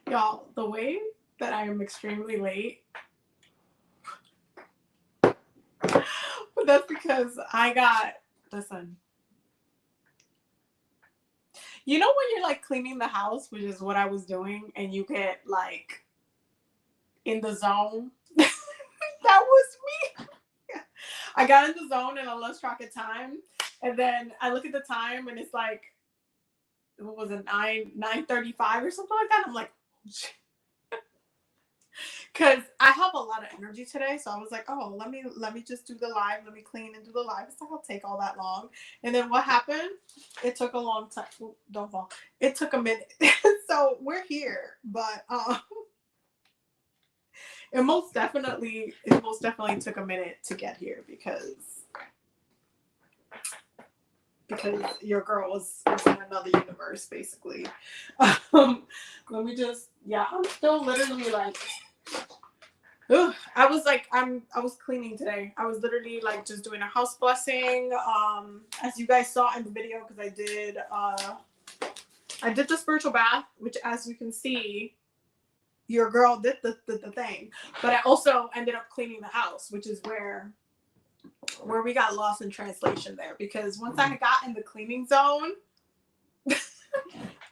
Y'all, the way that I am extremely late, but that's because listen, you know when you're like cleaning the house, which is what I was doing, and you get like in the zone? That was me. I got in the zone and I lost track of time. And then I look at the time and it's like, what was it, 9:35 or something like that? I'm like, oh, shit. Because I have a lot of energy today, so I was like, "Oh, let me just do the live. Let me clean and do the live. It's not gonna take all that long." And then what happened? It took a long time. Ooh, don't fall. It took a minute. So we're here, but it most definitely took a minute to get here because your girl was in another universe, basically. Let me just, yeah, I'm still literally like. Ugh, I was cleaning today. I was literally like just doing a house blessing. As you guys saw in the video, because I did the spiritual bath, which as you can see, your girl did the thing. But I also ended up cleaning the house, which is where we got lost in translation there. Because once I got in the cleaning zone,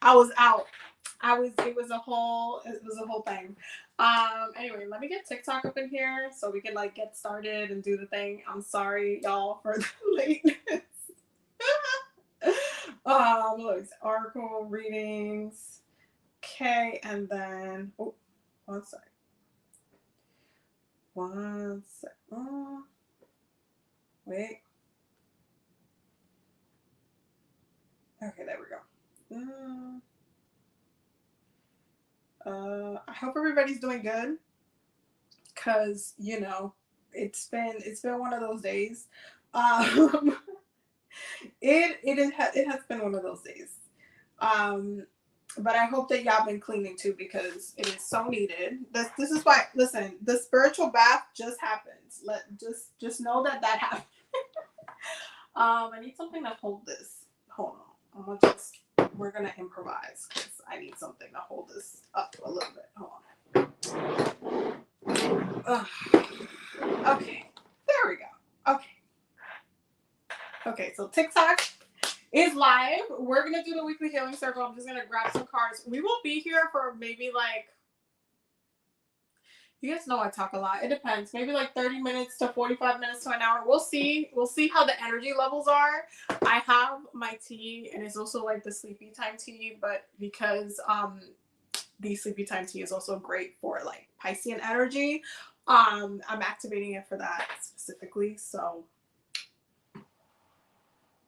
I was out. It was a whole thing. Anyway, let me get TikTok up in here so we can like get started and do the thing. I'm sorry y'all for the lateness. Look, article readings. Okay, and then one sec. Wait. Okay, there we go. I hope everybody's doing good, cause it's been one of those days. It has been one of those days. But I hope that y'all been cleaning too, because it is so needed. This is why. Listen, the spiritual bath just happens. Just know that happened. I need something to hold this. Hold on. We're gonna improvise because I need something to hold this up a little bit. Hold on. Okay, there we go. Okay. So TikTok is live. We're gonna do the weekly healing circle. I'm just gonna grab some cards. We will be here for maybe like, you guys know I talk a lot. It depends. Maybe like 30 minutes to 45 minutes to an hour. We'll see. We'll see how the energy levels are. I have my tea, and it's also like the sleepy time tea, but because the sleepy time tea is also great for like Piscean energy, I'm activating it for that specifically. So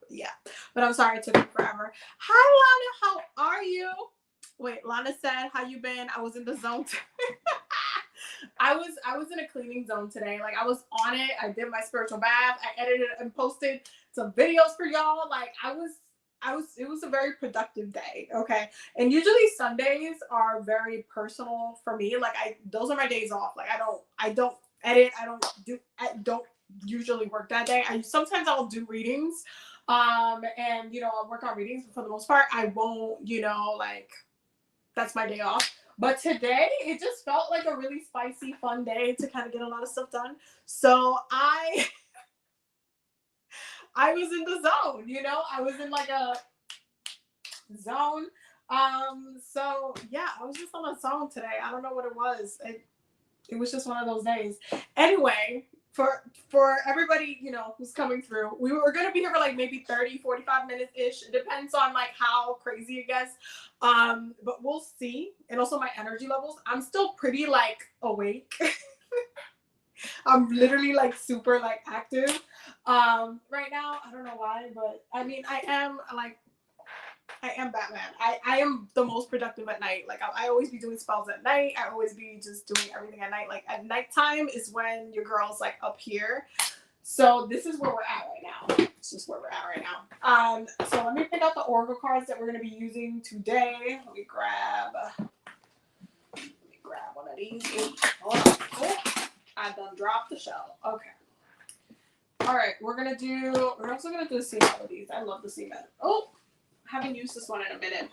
yeah. But I'm sorry it took me forever. Hi Lana, how are you? Wait, Lana said, how you been? I was in the zone. I was in a cleaning zone today. Like I was on it. I did my spiritual bath. I edited and posted some videos for y'all. Like it was a very productive day. Okay. And usually Sundays are very personal for me. Like those are my days off. Like I don't edit. I don't usually work that day. Sometimes I'll do readings. And I'll work on readings, but for the most part, I won't, like that's my day off. But today, it just felt like a really spicy, fun day to kind of get a lot of stuff done. So I was in the zone, I was in like a zone. So yeah, I was just on a zone today. I don't know what it was. It was just one of those days. Anyway, for everybody, who's coming through, we were going to be here for like maybe 30, 45 minutes ish. It depends on like how crazy it gets. But we'll see. And also my energy levels. I'm still pretty like awake. I'm literally like super like active right now. I don't know why, but I mean, I am Batman. I am the most productive at night. Like I always be doing spells at night. I always be just doing everything at night. Like at nighttime is when your girl's like up here. So this is where we're at right now. It's just where we're at right now. So let me pick out the oracle cards that we're gonna be using today. Let me grab one of these. Hold on. Oh, I done dropped the shell. Okay. All right, we're also gonna do the sea melodies. I love the sea melodies. Oh, I haven't used this one in a minute.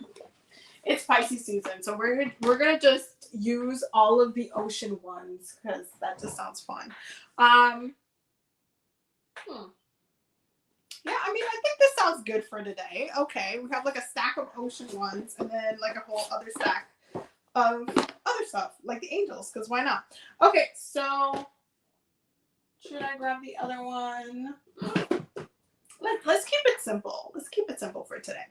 It's Pisces season, so we're gonna just use all of the ocean ones because that just sounds fun. Yeah, I mean, I think this sounds good for today. Okay, we have like a stack of ocean ones and then like a whole other stack of other stuff, like the angels, because why not? Okay, so should I grab the other one? Let's keep it simple. Let's keep it simple for today.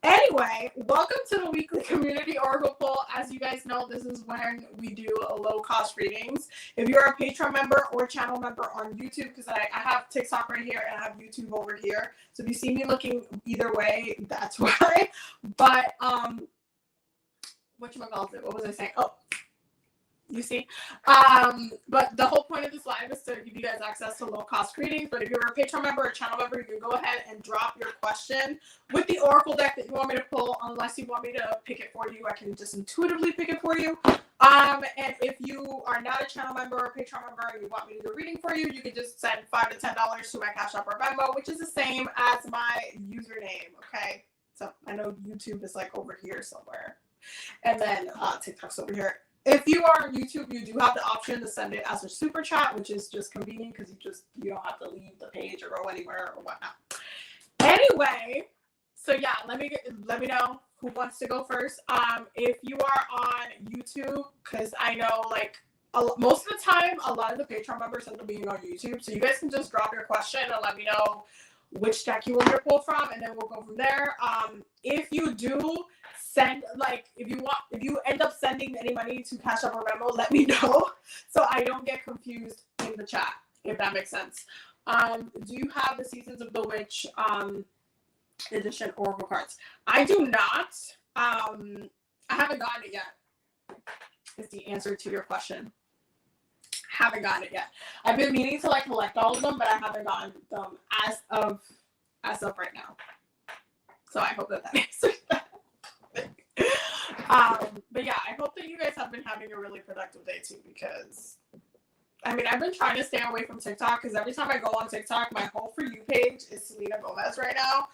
Anyway, welcome to the weekly community oracle poll. As you guys know, this is when we do low cost readings. If you're a Patreon member or channel member on YouTube, because I have TikTok right here and I have YouTube over here. So if you see me looking either way, that's why. But what was I saying? Oh, you see, but the whole point of this live is to give you guys access to low cost readings. But if you're a Patreon member or channel member, you can go ahead and drop your question with the oracle deck that you want me to pull. Unless you want me to pick it for you, I can just intuitively pick it for you. And if you are not a channel member or Patreon member and you want me to do a reading for you, you can just send $5 to $10 to my Cash App or Venmo, which is the same as my username. Okay, so I know YouTube is like over here somewhere, and then TikTok's over here. If you are on YouTube, you do have the option to send it as a super chat, which is just convenient because you don't have to leave the page or go anywhere or whatnot. Anyway, so yeah, let me know who wants to go first. If you are on YouTube, because I know like most of the time, a lot of the Patreon members end up being on YouTube, so you guys can just drop your question and let me know which deck you want me to pull from, and then we'll go from there. If you do send, like, if you end up sending any money to Cash App or Venmo, let me know so I don't get confused in the chat, if that makes sense. Do you have the Seasons of the Witch edition oracle cards? I do not. I haven't gotten it yet. Is the answer to your question. Haven't gotten it yet. I've been meaning to like collect all of them, but I haven't gotten them as of right now. So I hope that answers that. But yeah, I hope that you guys have been having a really productive day too, because I mean, I've been trying to stay away from TikTok because every time I go on TikTok, my whole For You page is Selena Gomez right now.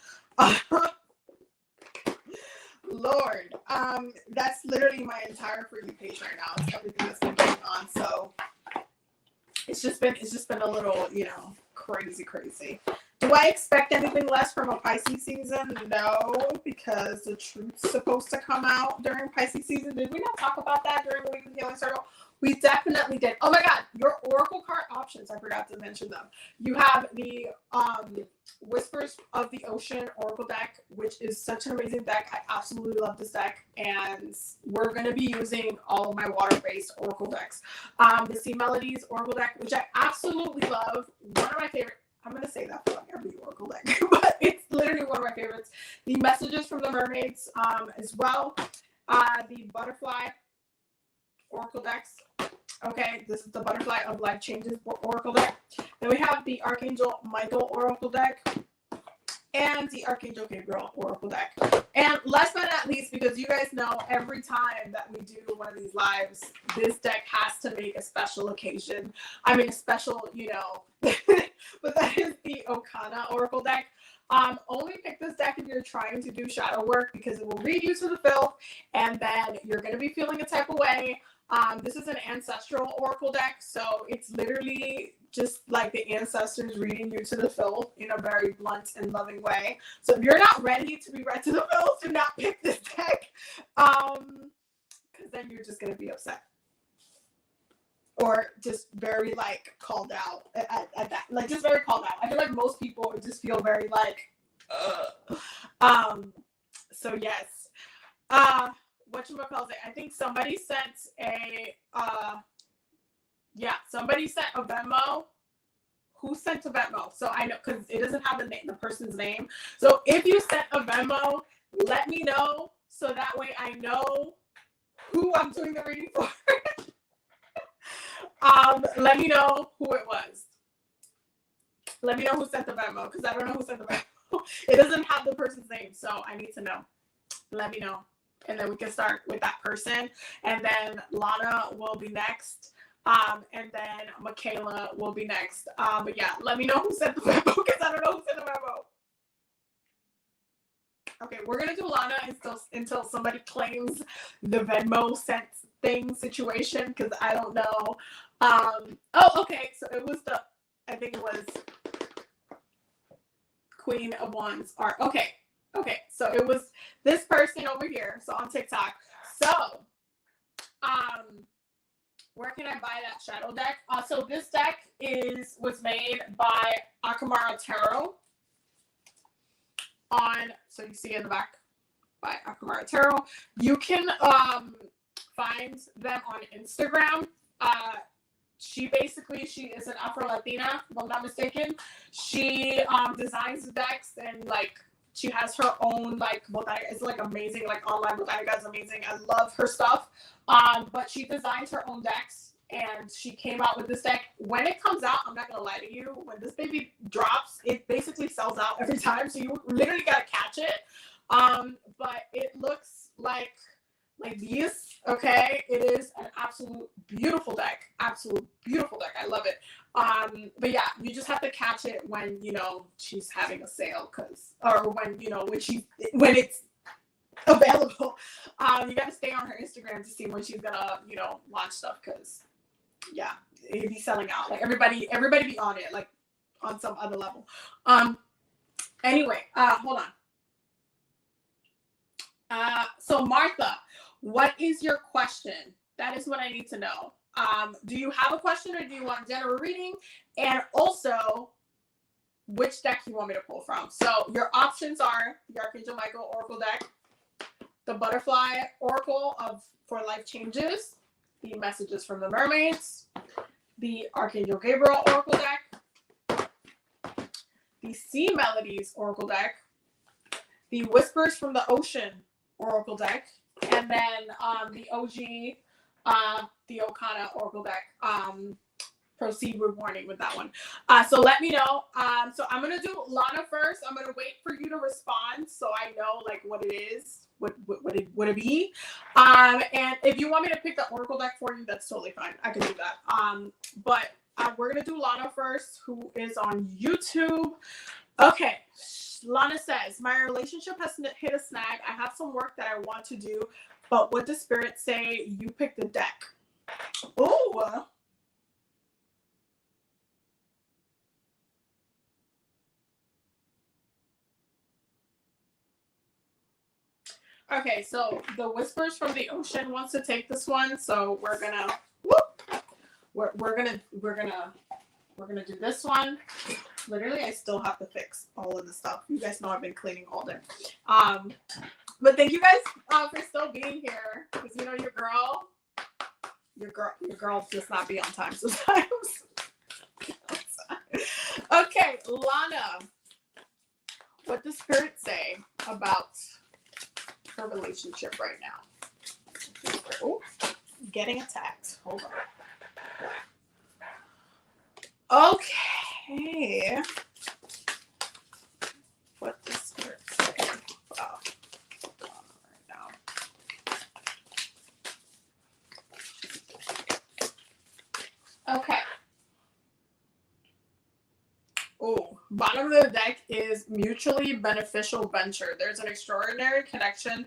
Lord, that's literally my entire For You page right now. It's everything that's been going on. So it's just been a little, crazy. Do I expect anything less from a Pisces season? No, because the truth's supposed to come out during Pisces season. Did we not talk about that during the Weekly Healing Circle? We definitely did. Oh my God, your oracle card options. I forgot to mention them. You have the Whispers of the Ocean oracle deck, which is such an amazing deck. I absolutely love this deck, and we're going to be using all of my water-based oracle decks. The Sea Melodies oracle deck, which I absolutely love. One of my favorite. I'm going to say that for like every oracle deck, but it's literally one of my favorites. The Messages from the Mermaids as well. The Butterfly oracle decks. Okay, this is the Butterfly of Life Changes oracle deck. Then we have the Archangel Michael oracle deck and the Archangel Gabriel oracle deck. And last but not least, because you guys know every time that we do one of these lives, this deck has to make a special occasion. I mean, a special, but that is the Okana oracle deck. Only pick this deck if you're trying to do shadow work, because it will read you to the filth, and then you're going to be feeling a type of way. This is an ancestral oracle deck, so it's literally just like the ancestors reading you to the filth in a very blunt and loving way. So if you're not ready to be read to the filth, do not pick this deck, because then you're just going to be upset. Or just very, called out at that. Just very called out. I feel like most people just feel very, so, yes. Whatchamacallit, I think somebody sent somebody sent a Venmo. Who sent a Venmo? So I know, because it doesn't have the person's name. So if you sent a Venmo, let me know, so that way I know who I'm doing the reading for. Let me know who it was. Let me know who sent the Venmo, because I don't know who sent the Venmo. It doesn't have the person's name, so I need to know. Let me know. And then we can start with that person. And then Lana will be next. And then Michaela will be next. But yeah, let me know who sent the memo, because I don't know who sent the memo. Okay, we're gonna do Lana until somebody claims the Venmo sent thing situation, because I don't know. Oh, okay, so it was I think it was Queen of Wands art. Okay, so it was this person over here, so on TikTok. So, where can I buy that shadow deck? So this deck was made by Akamara Tarot. So you see in the back by Akamara Tarot. You can find them on Instagram. She is an Afro Latina, if I'm not mistaken. She designs the decks, and like she has her own like bodega. It's like amazing, like online bodega is amazing. I love her stuff. But she designs her own decks, and she came out with this deck. When it comes out, I'm not gonna lie to you, when this baby drops, it basically sells out every time. So you literally gotta catch it. But it looks like these. Okay, it is an absolute beautiful deck. Absolute beautiful deck. I love it. But yeah, you just have to catch it when she's having a sale, or when it's available. You got to stay on her Instagram to see when she's gonna launch stuff, because yeah, it'd be selling out. Like everybody be on it, like on some other level. Anyway, hold on. So Martha, what is your question? That is what I need to know. Do you have a question, or do you want general reading? And also, which deck you want me to pull from? So your options are the Archangel Michael Oracle deck, the Butterfly Oracle for Life Changes, the Messages from the Mermaids, the Archangel Gabriel Oracle deck, the Sea Melodies Oracle deck, the Whispers from the Ocean Oracle deck, and then the OG, the Okana Oracle deck. Proceed with warning with that one. So let me know. So I'm gonna do Lana first. I'm gonna wait for you to respond so I know like what it is, what it be. And if you want me to pick the Oracle deck for you, that's totally fine. I can do that. But we're gonna do Lana first, who is on YouTube. Okay. Lana says, my relationship has hit a snag. I have some work that I want to do, but what does Spirit say? You pick the deck. Oh. Okay, so the Whispers from the Ocean wants to take this one, so we're gonna do this one. Literally, I still have to fix all of the stuff. You guys know I've been cleaning all day. But thank you guys for still being here, because your girl just not be on time sometimes. Okay, Lana, what does Spirit say about her relationship right now? Oh, getting attacked. Hold on. Okay. What does Spirit say about right now? Okay. Oh, bottom of the deck is mutually beneficial venture. There's an extraordinary connection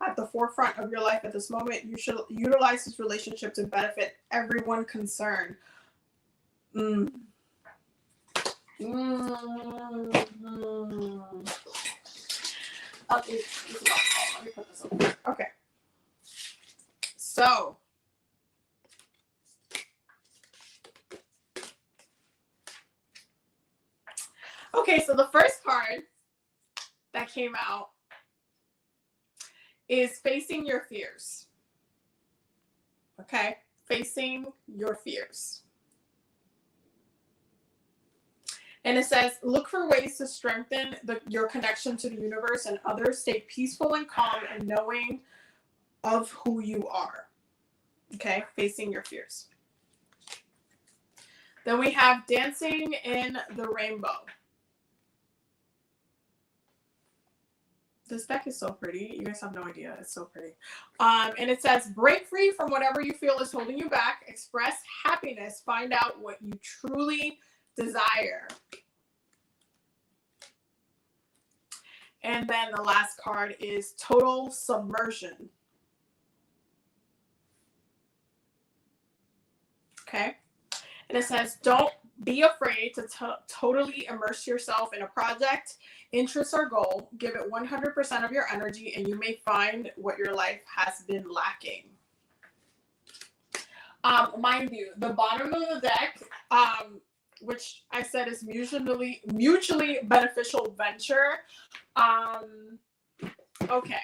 at the forefront of your life at this moment. You should utilize this relationship to benefit everyone concerned. Let me put this over. Okay. So, so the first card that came out is Facing Your Fears. Okay? Facing Your Fears. And it says, look for ways to strengthen your connection to the universe and others. Stay peaceful and calm and knowing of who you are. Okay? Facing Your Fears. Then we have Dancing in the Rainbow. This deck is so pretty. You guys have no idea. It's so pretty. And it says, break free from whatever you feel is holding you back. Express happiness. Find out what you truly desire. And then the last card is total submersion. Okay. And it says, don't be afraid to totally immerse yourself in a project, interest, or goal. Give it 100% of your energy, and you may find what your life has been lacking. Mind you, the bottom of the deck, which I said is mutually beneficial venture. Okay.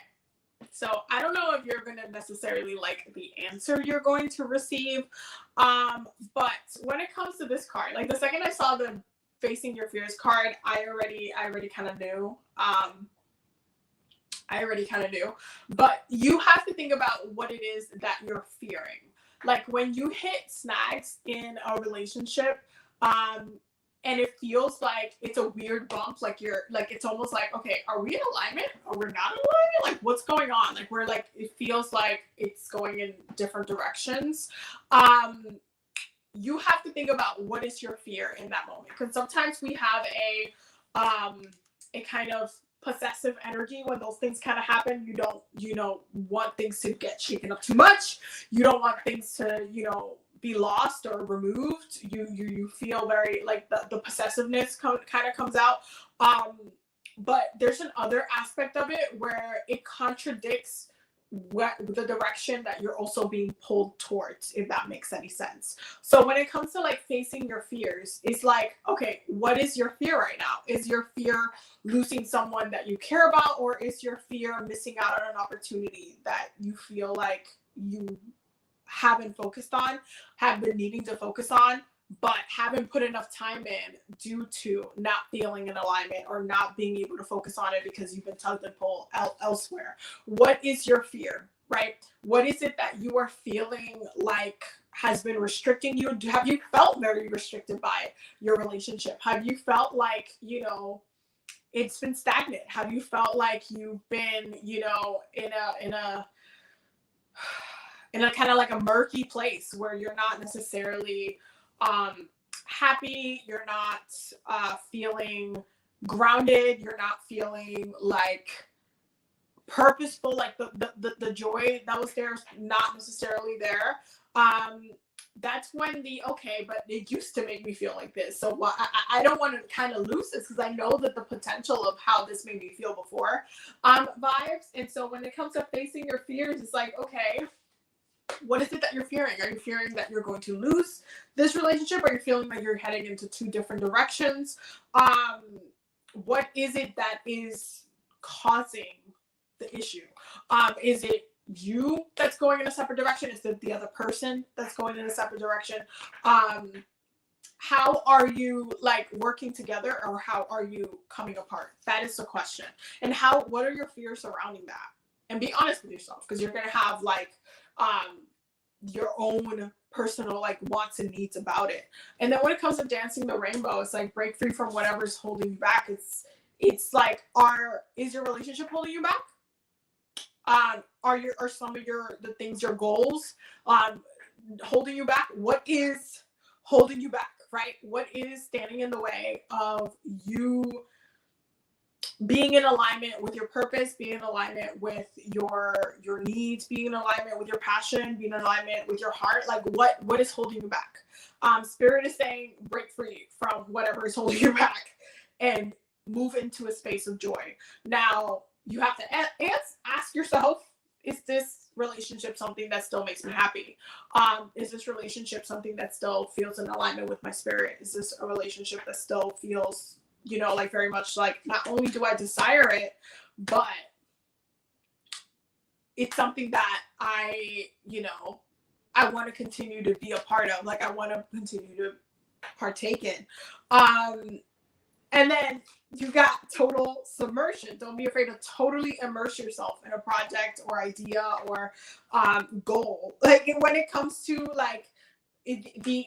So I don't know if you're going to necessarily like the answer you're going to receive. But when it comes to this card, like the second I saw the facing your fears card, I already kind of knew. But you have to think about what it is that you're fearing. Like when you hit snags in a relationship, and it feels like it's a weird bump, like you're like, it's almost like, okay, are we in alignment or we're not in alignment? Like what's going on? Like we're like, it feels like it's going in different directions. You have to think about what is your fear in that moment. Because sometimes we have a kind of possessive energy when those things kind of happen. You don't want things to get shaken up too much. You don't want things to, be lost or removed. You feel very like the possessiveness kind of comes out. But there's an other aspect of it where it contradicts the direction that you're also being pulled towards, if that makes any sense. So when it comes to like facing your fears, it's like, okay, what is your fear right now? Is your fear losing someone that you care about, or is your fear missing out on an opportunity that you feel like you haven't focused on, have been needing to focus on, but haven't put enough time in due to not feeling in alignment or not being able to focus on it because you've been tugged and pulled elsewhere? What is your fear, right? What is it that you are feeling like has been restricting you? Have you felt very restricted by your relationship? Have you felt like, it's been stagnant? Have you felt like you've been, in a kind of like a murky place where you're not necessarily happy, you're not feeling grounded, you're not feeling like purposeful, like the joy that was there is not necessarily there. That's when okay, but it used to make me feel like this, so I don't want to kind of lose this because I know that the potential of how this made me feel before vibes. And so when it comes to facing your fears, it's like, okay, what is it that you're fearing? Are you fearing that you're going to lose this relationship? Are you feeling like you're heading into two different directions? What is it that is causing the issue? Is it you that's going in a separate direction? Is it the other person that's going in a separate direction? How are you like working together, or how are you coming apart? That is the question. And what are your fears surrounding that? And be honest with yourself, because you're going to have like your own personal like wants and needs about it. And then when it comes to dancing the rainbow, it's like break free from whatever's holding you back. It's like, is your relationship holding you back? Are some of the things, your goals, holding you back? What is holding you back, right? What is standing in the way of you being in alignment with your purpose, being in alignment with your needs, being in alignment with your passion, being in alignment with your heart? Like what is holding you back? Spirit is saying break free from whatever is holding you back and move into a space of joy. Now you have to ask yourself, is this relationship something that still makes me happy? Is this relationship something that still feels in alignment with my spirit? Is this a relationship that still feels, like very much like, not only do I desire it, but it's something that I want to continue to be a part of, like I want to continue to partake in. And then you got total submersion. Don't be afraid to totally immerse yourself in a project or idea or goal. Like when it comes to like the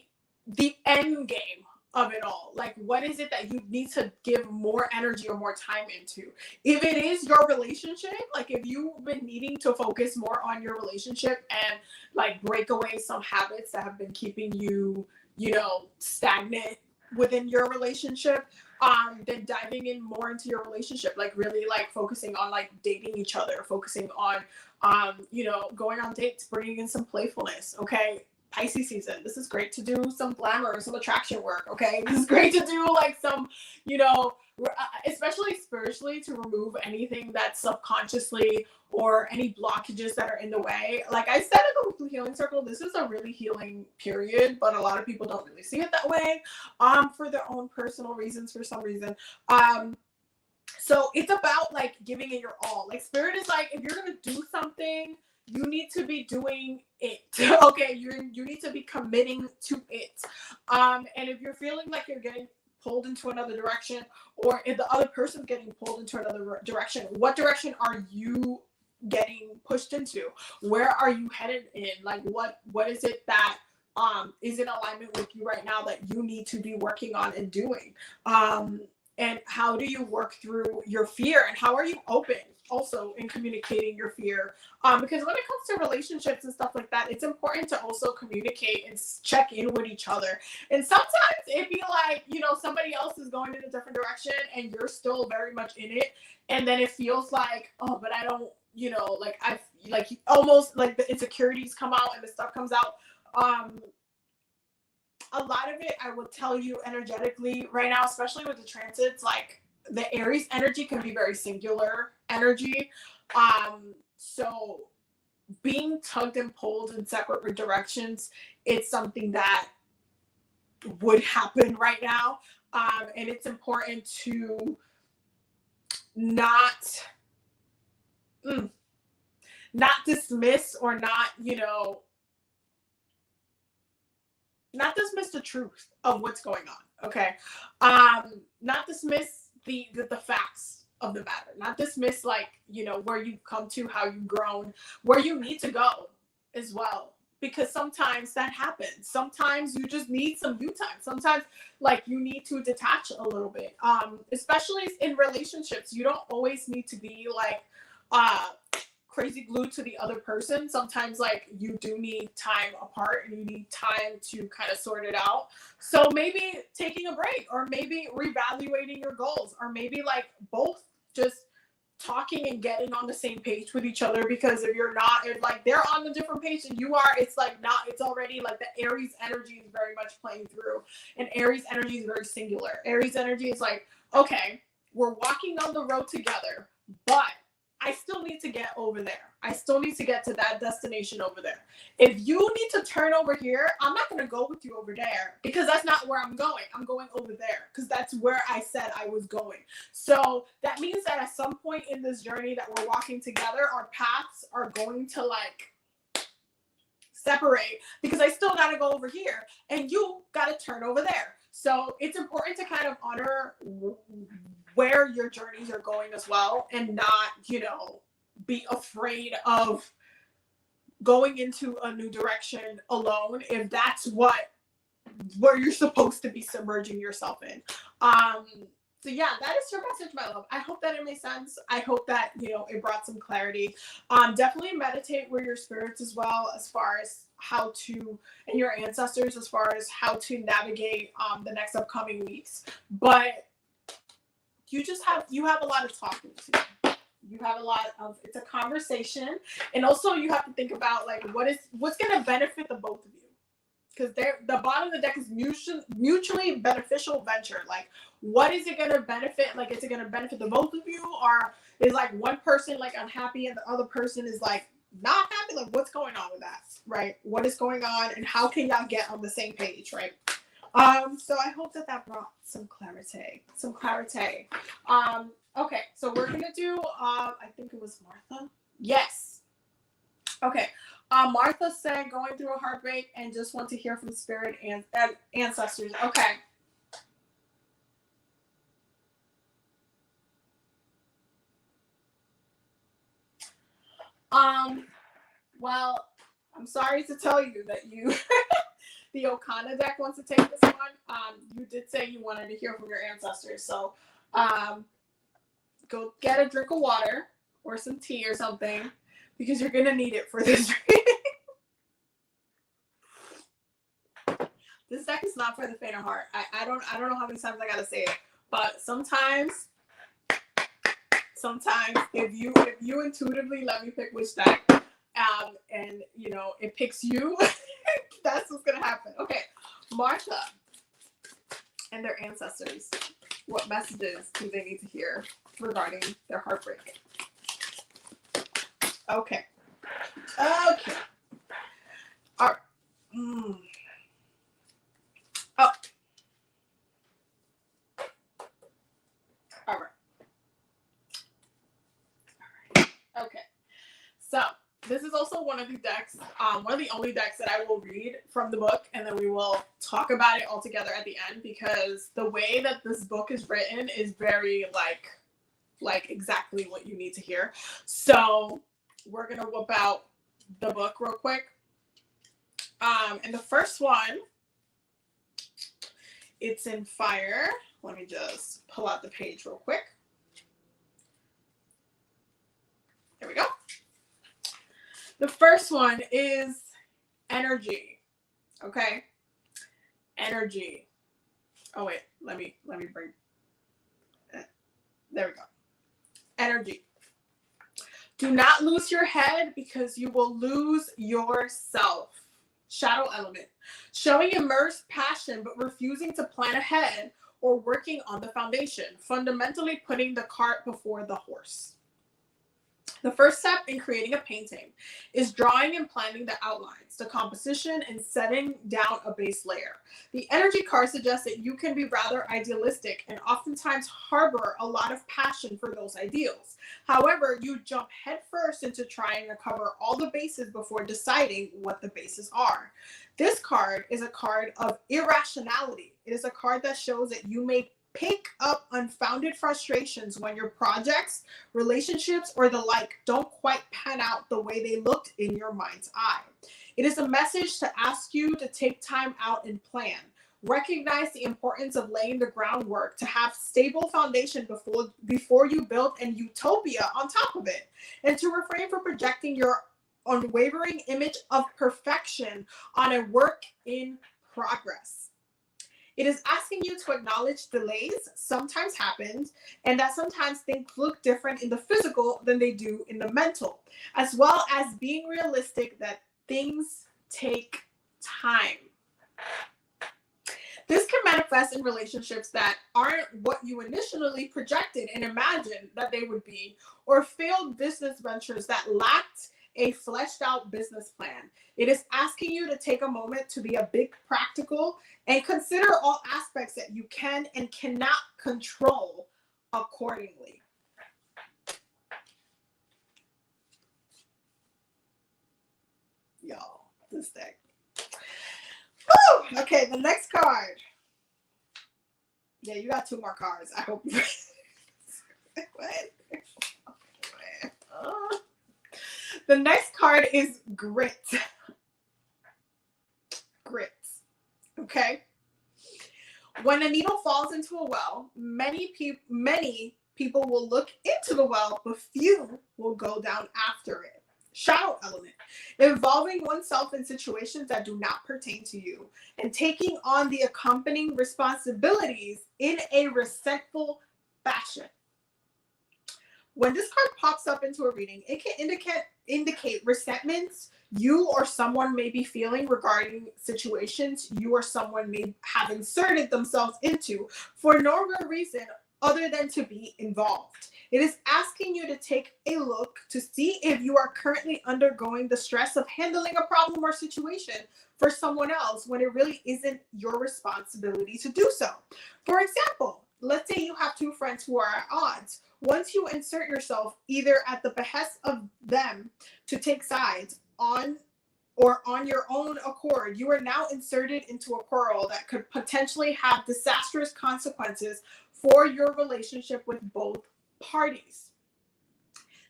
end game of it all, like what is it that you need to give more energy or more time into? If it is your relationship, like if you've been needing to focus more on your relationship and like break away some habits that have been keeping you, stagnant, within your relationship, then diving in more into your relationship, like really like focusing on like dating each other, focusing on, you know, going on dates, bringing in some playfulness. Okay. Pisces season. This is great to do some glamour, some attraction work. Okay. This is great to do like some, you know, especially spiritually, to remove anything that's subconsciously or any blockages that are in the way. Like I said in the healing circle, this is a really healing period, but a lot of people don't really see it that way, for their own personal reasons, for some reason. So it's about like giving it your all. Like spirit is like, if you're gonna do something, you need to be doing it. Okay, you need to be committing to it. And if you're feeling like you're getting pulled into another direction, or if the other person's getting pulled into another direction, what direction are you getting pushed into? Where are you headed in? Like what is it that is in alignment with you right now that you need to be working on and doing? And how do you work through your fear, and how are you open also in communicating your fear? Because when it comes to relationships and stuff like that, it's important to also communicate and check in with each other. And sometimes it'd be like, you know, somebody else is going in a different direction and you're still very much in it. And then it feels like, oh, but I don't, you know, like I like almost like the insecurities come out and the stuff comes out. A lot of it, I would tell you energetically right now, especially with the transits, like the Aries energy can be very singular energy. So being tugged and pulled in separate directions, it's something that would happen right now. And it's important to not dismiss, or not, you know, not dismiss the truth of what's going on. Okay. Not dismiss the facts of the matter, not dismiss, like, you know, where you've come to, how you've grown, where you need to go as well. Because sometimes that happens. Sometimes you just need some you time. Sometimes like you need to detach a little bit. Especially in relationships, you don't always need to be like crazy glued to the other person. Sometimes like you do need time apart, and you need time to kind of sort it out. So maybe taking a break, or maybe reevaluating your goals, or maybe like both just talking and getting on the same page with each other. Because if you're not, if like they're on a different page and you are, it's like not, it's already like the Aries energy is very much playing through, and Aries energy is very singular. Aries energy is like, okay, we're walking on the road together, but I still need to get over there. I still need to get to that destination over there. If you need to turn over here, I'm not going to go with you over there, because that's not where I'm going. I'm going over there because that's where I said I was going. So that means that at some point in this journey that we're walking together, our paths are going to like separate, because I still got to go over here and you got to turn over there. So it's important to kind of honor where your journeys are going as well, and not, you know, be afraid of going into a new direction alone, if that's where you're supposed to be submerging yourself in. So yeah, that is your message, my love. I hope that it made sense. I hope that, you know, it brought some clarity. Definitely meditate with your spirits as well, as far as how to, and your ancestors, as far as how to navigate the next upcoming weeks. But you have a lot of talking to do. You have a lot of, it's a conversation. And also you have to think about like what's going to benefit the both of you. Because the bottom of the deck is mutually beneficial venture. Like, what is it going to benefit? Like, is it going to benefit the both of you? Or is like one person like unhappy and the other person is like not happy? Like, what's going on with that? Right? What is going on, and how can y'all get on the same page? Right? So I hope that brought some clarity. Okay, so we're gonna do, I think it was Martha. Yes. Okay. Martha said going through a heartbreak and just want to hear from spirit and ancestors. Okay. Well, I'm sorry to tell you that the Okana deck wants to take this one. You did say you wanted to hear from your ancestors, so go get a drink of water or some tea or something, because you're gonna need it for this reading. This deck is not for the faint of heart. I don't know how many times I gotta say it, but sometimes if you intuitively let me pick which deck, and you know it picks you, that's what's gonna happen. Okay, Martha and their ancestors. What messages do they need to hear regarding their heartbreak? Okay. Okay. All right. Oh. All right. Okay. So this is also one of the decks, one of the only decks that I will read from the book, and then we will talk about it all together at the end, because the way that this book is written is very like exactly what you need to hear. So we're gonna whip out the book real quick. And the first one, it's in fire. Let me just pull out the page real quick. There we go. The first one is energy. Okay. Energy. Oh wait, let me bring. There we go. Energy. Do not lose your head, because you will lose yourself. Shadow element. Showing immersed passion but refusing to plan ahead or working on the foundation. Fundamentally putting the cart before the horse. The first step in creating a painting is drawing and planning the outlines, the composition, and setting down a base layer. The energy card suggests that you can be rather idealistic and oftentimes harbor a lot of passion for those ideals. However, you jump headfirst into trying to cover all the bases before deciding what the bases are. This card is a card of irrationality. It is a card that shows that you may pick up unfounded frustrations when your projects, relationships, or the like don't quite pan out the way they looked in your mind's eye. It is a message to ask you to take time out and plan. Recognize the importance of laying the groundwork to have stable foundation before you build an utopia on top of it, and to refrain from projecting your unwavering image of perfection on a work in progress. It is asking you to acknowledge delays sometimes happen, and that sometimes things look different in the physical than they do in the mental, as well as being realistic that things take time. This can manifest in relationships that aren't what you initially projected and imagined that they would be, or failed business ventures that lacked a fleshed out business plan. It is asking you to take a moment to be a bit practical and consider all aspects that you can and cannot control accordingly. Y'all, this deck. Woo! Okay, the next card. Yeah, you got two more cards. I hope you. What? The next card is grit. Grit. Okay. When a needle falls into a well, many people will look into the well, but few will go down after it. Shadow element. Involving oneself in situations that do not pertain to you and taking on the accompanying responsibilities in a resentful fashion. When this card pops up into a reading, it can indicate resentments you or someone may be feeling regarding situations you or someone may have inserted themselves into for no real reason other than to be involved. It is asking you to take a look to see if you are currently undergoing the stress of handling a problem or situation for someone else when it really isn't your responsibility to do so. For example, let's say you have two friends who are at odds. Once you insert yourself either at the behest of them to take sides on your own accord, you are now inserted into a quarrel that could potentially have disastrous consequences for your relationship with both parties.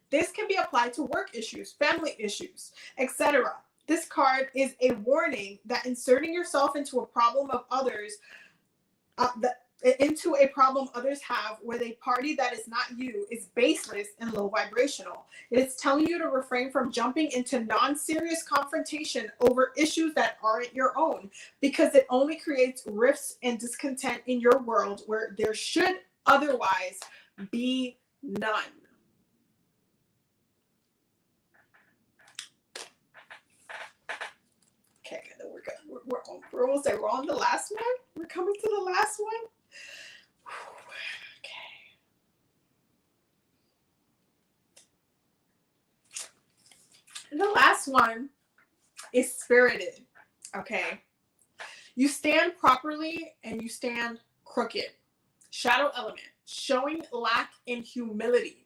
This can be applied to work issues, family issues, etc. This card is a warning that inserting yourself into a problem of others into a problem others have with a party that is not you is baseless and low vibrational. It's telling you to refrain from jumping into non-serious confrontation over issues that aren't your own, because it only creates rifts and discontent in your world where there should otherwise be none. Okay, we're good. We're almost there. We're on the last one. We're coming to the last one. Okay. And the last one is spirited. Okay. You stand properly and you stand crooked. Shadow element, showing lack in humility.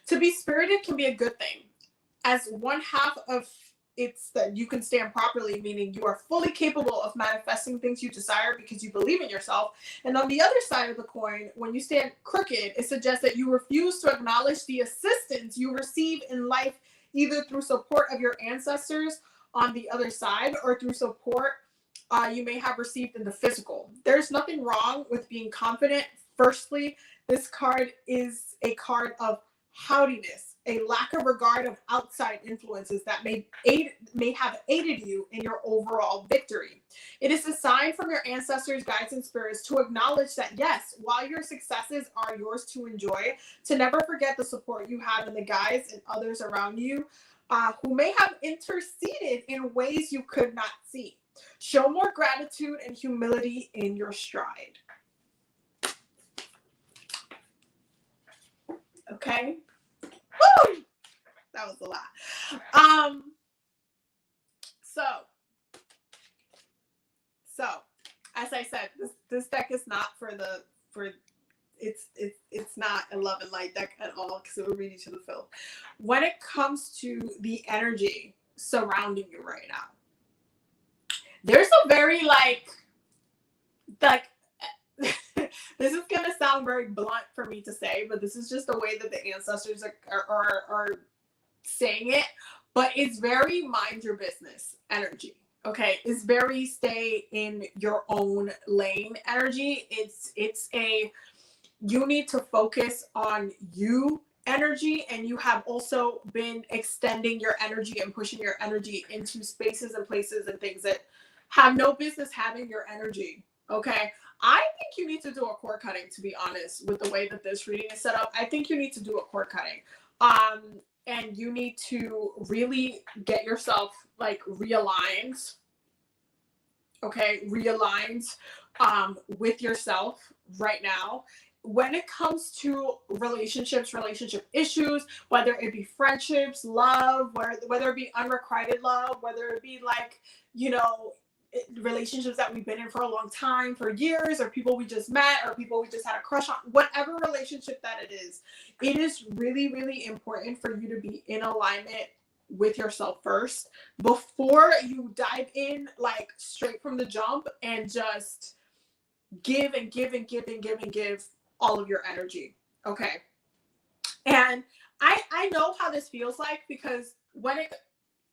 To be spirited can be a good thing, as one half of it's that you can stand properly, meaning you are fully capable of manifesting things you desire because you believe in yourself. And on the other side of the coin, when you stand crooked, it suggests that you refuse to acknowledge the assistance you receive in life, either through support of your ancestors on the other side or through support you may have received in the physical. There's nothing wrong with being confident. Firstly, this card is a card of haughtiness, a lack of regard of outside influences that may have aided you in your overall victory. It is a sign from your ancestors, guides, and spirits to acknowledge that, yes, while your successes are yours to enjoy, to never forget the support you have in the guides and others around you who may have interceded in ways you could not see. Show more gratitude and humility in your stride. Okay. Woo! That was a lot. So as I said, this deck is not it's not a love and light deck at all, because it will read you to the fill. When it comes to the energy surrounding you right now, there's a very like this is gonna sound very blunt for me to say, but this is just the way that the ancestors are saying it. But it's very mind your business energy. Okay, it's very stay in your own lane energy. It's a you need to focus on you energy, and you have also been extending your energy and pushing your energy into spaces and places and things that have no business having your energy. Okay, I think you need to do a cord cutting, to be honest, with the way that this reading is set up. I think you need to do a cord cutting. And you need to really get yourself like realigned. Okay, realigned with yourself right now. When it comes to relationships, relationship issues, whether it be friendships, love, whether it be unrequited love, whether it be like, you know, relationships that we've been in for a long time, for years, or people we just met, or people we just had a crush on, whatever relationship that it is really, really important for you to be in alignment with yourself first before you dive in like straight from the jump and just give and give and give and give and give all of your energy. Okay. And I know how this feels like, because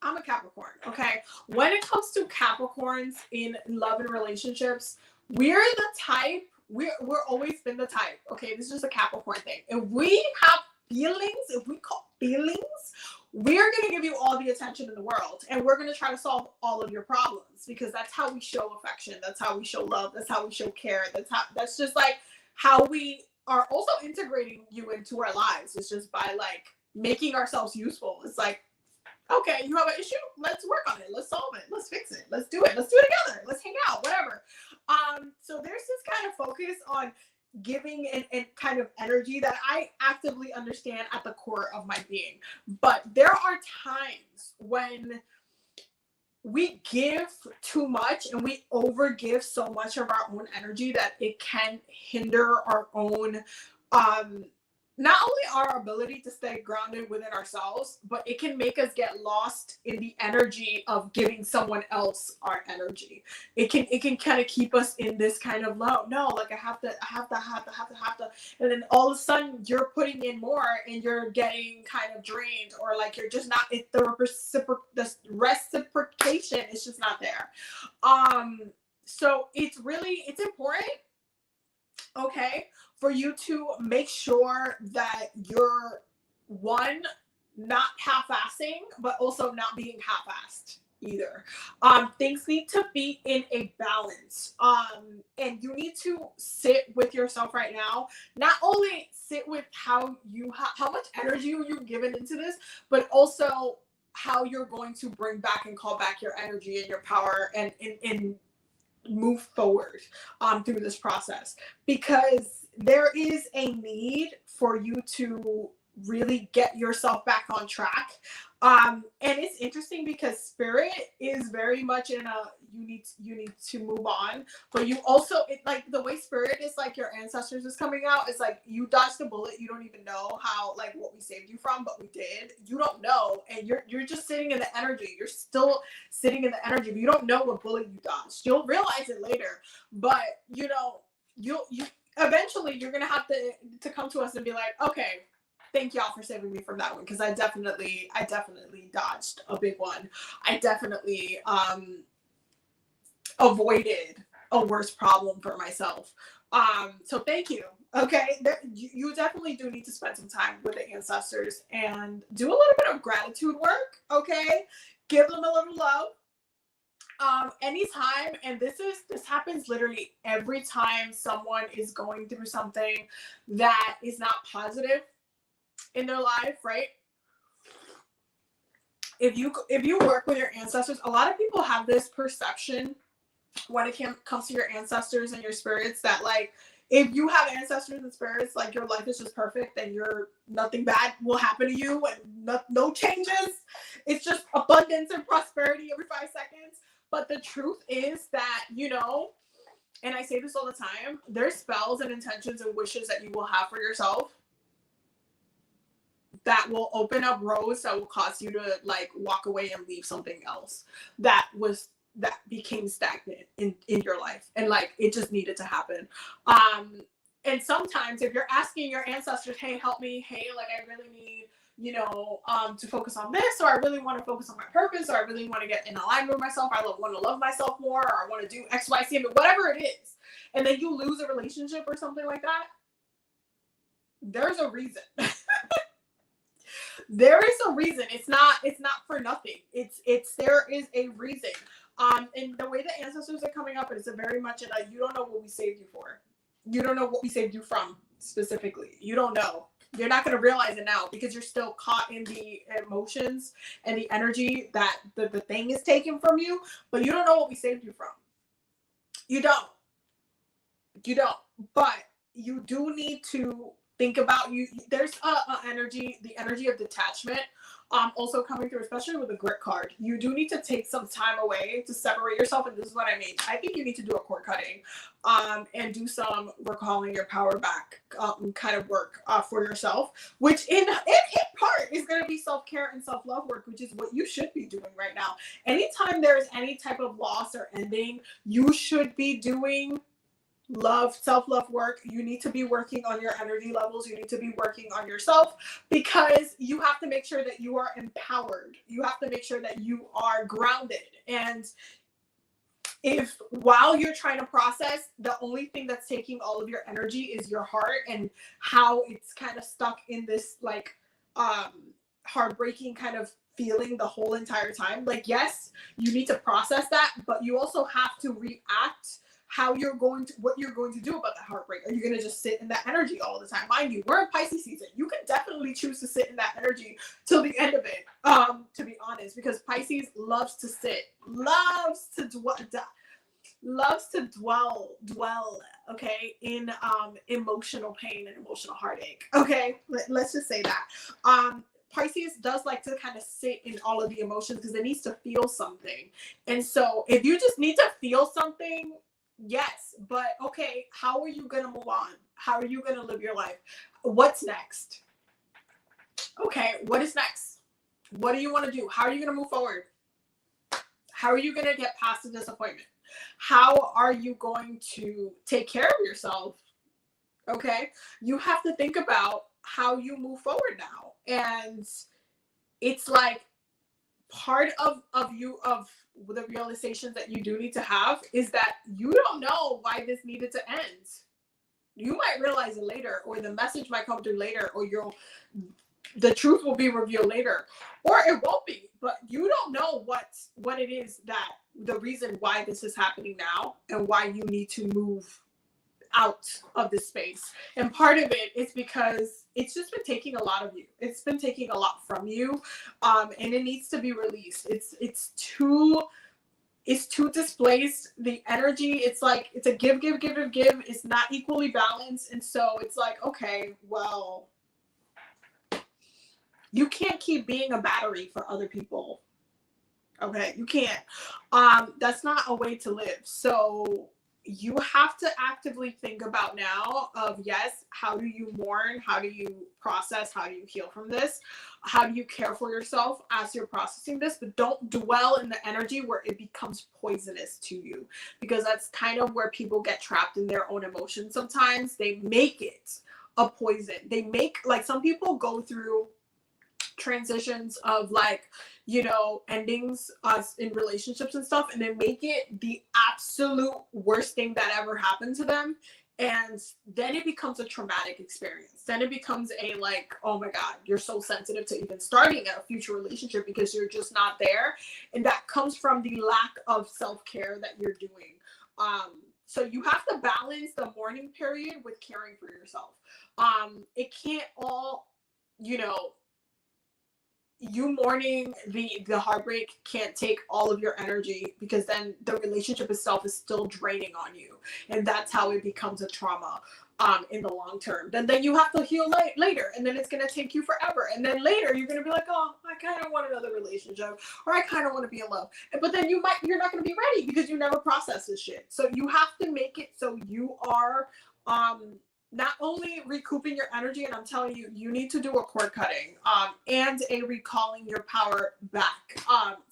I'm a Capricorn, okay? When it comes to Capricorns in love and relationships, we're the type, we're always been the type, okay? This is just a Capricorn thing. If we have feelings, if we call feelings, we're going to give you all the attention in the world, and we're going to try to solve all of your problems, because that's how we show affection. That's how we show love. That's how we show care. That's just like how we are also integrating you into our lives. It's just by like making ourselves useful. It's like, okay, you have an issue? Let's work on it. Let's solve it. Let's fix it. Let's do it. Let's do it together. Let's hang out, whatever. So there's this kind of focus on giving and kind of energy that I actively understand at the core of my being. But there are times when we give too much and we overgive so much of our own energy that it can hinder our own not only our ability to stay grounded within ourselves, but it can make us get lost in the energy of giving someone else our energy. It can kind of keep us in this kind of low. No, like I have to, and then all of a sudden you're putting in more and you're getting kind of drained, or like you're just not. The reciprocation is just not there. So it's important Okay, for you to make sure that you're, one, not half-assing, but also not being half-assed either. Things need to be in a balance. And you need to sit with yourself right now. Not only sit with how much energy you've given into this, but also how you're going to bring back and call back your energy and your power and move forward through this process, because there is a need for you to really get yourself back on track. And it's interesting because spirit is very much in a, you need to move on, but you also, it, like the way spirit is like your ancestors is coming out, it's like you dodged a bullet, you don't even know how, like what we saved you from, but we did. You don't know, and you're just sitting in the energy, you're still sitting in the energy, but you don't know what bullet you dodged. You'll realize it later, but you know, you eventually you're gonna have to come to us and be like, okay, thank y'all for saving me from that one, because I definitely dodged a big one. I definitely avoided a worse problem for myself. So thank you. Okay, you definitely do need to spend some time with the ancestors and do a little bit of gratitude work. Okay, give them a little love. Anytime, and this happens literally every time someone is going through something that is not positive in their life, right? If you work with your ancestors, a lot of people have this perception when it comes to your ancestors and your spirits, that like, if you have ancestors and spirits, like your life is just perfect and nothing bad will happen to you and no changes. It's just abundance and prosperity every 5 seconds. But the truth is that, and I say this all the time, there's spells and intentions and wishes that you will have for yourself that will open up roads that will cause you to like walk away and leave something else that became stagnant in your life, and like it just needed to happen. And sometimes if you're asking your ancestors, hey, help me, hey, like I really need to focus on this, or I really want to focus on my purpose, or I really want to get in alignment with myself, I want to love myself more, or I want to do XYZ, whatever it is, and then you lose a relationship or something like that, there's a reason. There is a reason. It's not for nothing. There is a reason. And the way the ancestors are coming up is a very much in a, you don't know what we saved you for. You don't know what we saved you from specifically. You don't know. You're not going to realize it now because you're still caught in the emotions and the energy that the thing is taken from you, but you don't know what we saved you from. You don't. But you do need to think about there's the energy of detachment also coming through, especially with the grit card. You do need to take some time away to separate yourself, and this is what I mean. I think you need to do a cord cutting and do some recalling your power back kind of work for yourself, which in part is going to be self-care and self-love work, which is what you should be doing right now. Anytime there's any type of loss or ending, you should be doing self-love work. You need to be working on your energy levels. You need to be working on yourself, because you have to make sure that you are empowered. You have to make sure that you are grounded. And if while you're trying to process, the only thing that's taking all of your energy is your heart and how it's kind of stuck in this like heartbreaking kind of feeling the whole entire time, like, yes, you need to process that, but you also have to react what you're going to do about that heartbreak. Are you going to just sit in that energy all the time? Mind you, we're in Pisces season. You can definitely choose to sit in that energy till the end of it, to be honest, because Pisces loves to sit, loves to dwell, okay, in emotional pain and emotional heartache. Okay, let's just say that. Pisces does like to kind of sit in all of the emotions because it needs to feel something. And so if you just need to feel something, yes, but okay, how are you going to move on? How are you going to live your life? What's next? Okay, what is next? What do you want to do? How are you going to move forward? How are you going to get past the disappointment? How are you going to take care of yourself? Okay, you have to think about how you move forward now. And it's like part of the realizations that you do need to have is that you don't know why this needed to end. You might realize it later, or the message might come through later, or the truth will be revealed later, or it won't be. But you don't know what it is, that the reason why this is happening now, and why you need to move out of this space. And part of it is because it's just been taking a lot of you. It's been taking a lot from you, and it needs to be released. It's too displaced. The energy, it's like it's a give. It's not equally balanced, and so it's like, okay, well, you can't keep being a battery for other people. Okay, you can't. That's not a way to live. So you have to actively think about now of, yes, how do you mourn? How do you process? How do you heal from this? How do you care for yourself as you're processing this? But don't dwell in the energy where it becomes poisonous to you, because that's kind of where people get trapped in their own emotions. Sometimes they make it a poison. They make, like, some people go through transitions of, like, you know, endings in relationships and stuff, and they make it the absolute worst thing that ever happened to them, and then it becomes a traumatic experience. Then it becomes a, like, oh my god, you're so sensitive to even starting a future relationship because you're just not there. And that comes from the lack of self-care that you're doing. So you have to balance the mourning period with caring for yourself. It can't all, you know, you mourning the heartbreak can't take all of your energy, because then the relationship itself is still draining on you, and that's how it becomes a trauma in the long term. Then you have to heal later, and then it's going to take you forever, and then later you're going to be like, oh, I kind of want another relationship, or I kind of want to be in love, but then you're not going to be ready because you never process this shit. So you have to make it so you are not only recouping your energy, and I'm telling you, you need to do a cord cutting and a recalling your power back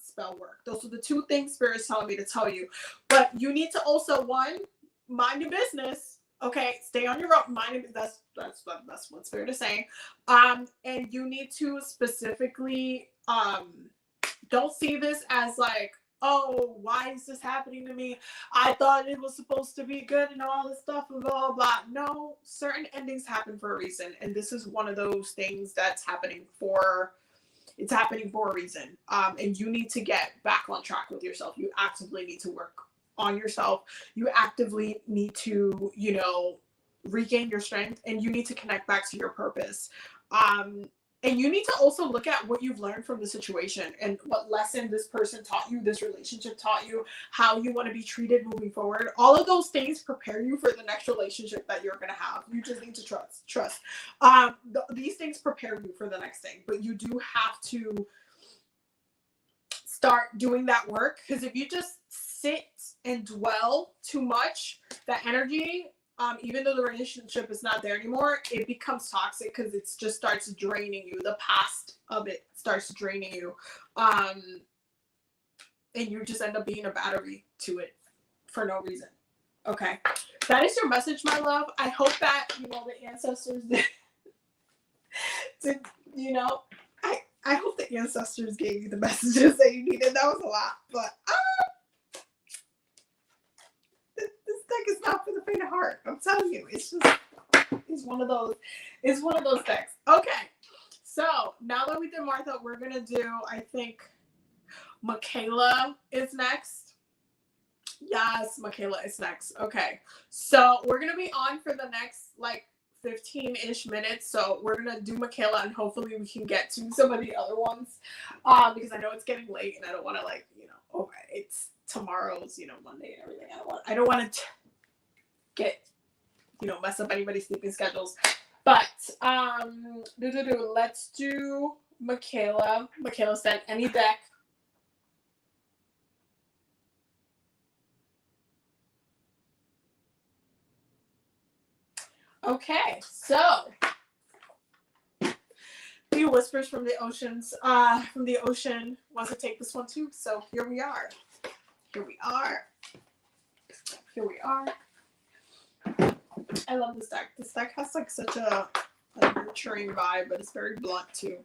spell work. Those are the two things Spirit's telling me to tell you. But you need to also, one, mind your business. Okay, stay on your own. That's what Spirit is saying. And you need to specifically don't see this as like, oh, why is this happening to me? I thought it was supposed to be good and all this stuff and blah, blah, blah. No, certain endings happen for a reason. And this is one of those things that's happening for a reason. And you need to get back on track with yourself. You actively need to work on yourself. You actively need to, you know, regain your strength, and you need to connect back to your purpose. And you need to also look at what you've learned from the situation and what lesson this person taught you, this relationship taught you, how you want to be treated moving forward. All of those things prepare you for the next relationship that you're going to have. You just need to trust. These things prepare you for the next thing, but you do have to start doing that work, because if you just sit and dwell too much, that energy, even though the relationship is not there anymore, it becomes toxic because it just starts draining you. The past of it starts draining you. And you just end up being a battery to it for no reason. Okay. That is your message, my love. I hope that, you know, the ancestors did, you know, I hope the ancestors gave you the messages that you needed. That was a lot, but this deck is not for the faint of heart. I'm telling you, it's one of those decks. Okay, so now that we did Martha, we're gonna do, I think, Michaela is next. Yes, Michaela is next. Okay, so we're gonna be on for the next like 15-ish minutes. So we're gonna do Michaela, and hopefully we can get to some of the other ones, because I know it's getting late, and I don't want to, like, you know, okay, it's tomorrow's, you know, Monday and everything. I don't want to get, you know, mess up anybody's sleeping schedules. But let's do Michaela. Michaela said any deck. Okay, so few whispers from the oceans, from the ocean wants to take this one too. So here we are. I love this deck. This deck has like such a nurturing vibe, but it's very blunt too,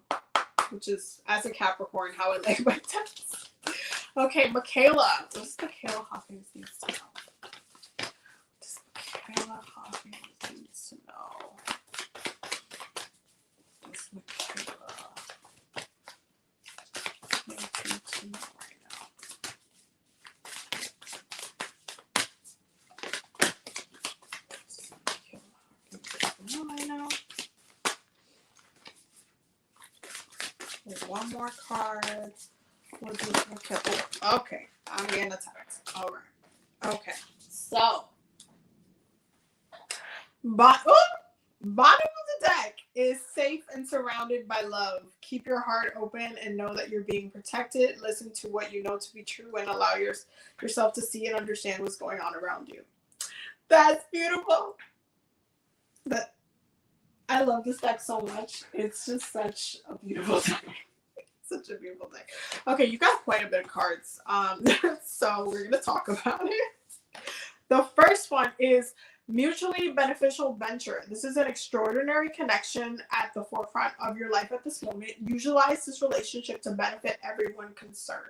which is, as a Capricorn, how I like my decks. Okay, Michaela. What does Michaela Hawkins need to know? one more card. Okay. I'm getting attacked. All right. Okay. So, bottom of the deck is safe and surrounded by love. Keep your heart open and know that you're being protected. Listen to what you know to be true and allow yourself to see and understand what's going on around you. That's beautiful. But I love this deck so much. It's just such a beautiful deck. Such a beautiful thing. Okay, you got quite a bit of cards. So we're gonna talk about it. The first one is mutually beneficial venture. This is an extraordinary connection at the forefront of your life at this moment. Utilize this relationship to benefit everyone concerned.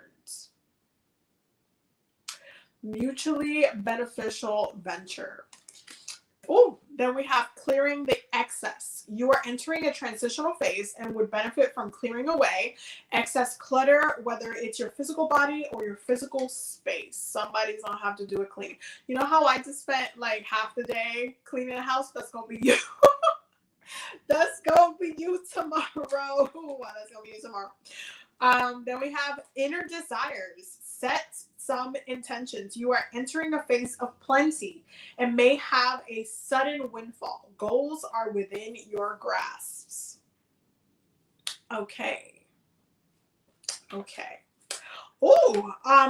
Mutually beneficial venture. Oh, then we have clearing the excess. You are entering a transitional phase and would benefit from clearing away excess clutter, whether it's your physical body or your physical space. Somebody's gonna have to do a clean. You know how I just spent like half the day cleaning the house? That's gonna be you. That's gonna be you tomorrow. That's gonna be you tomorrow. Then we have inner desires. Set some intentions. You are entering a phase of plenty and may have a sudden windfall. Goals are within your grasps. Okay.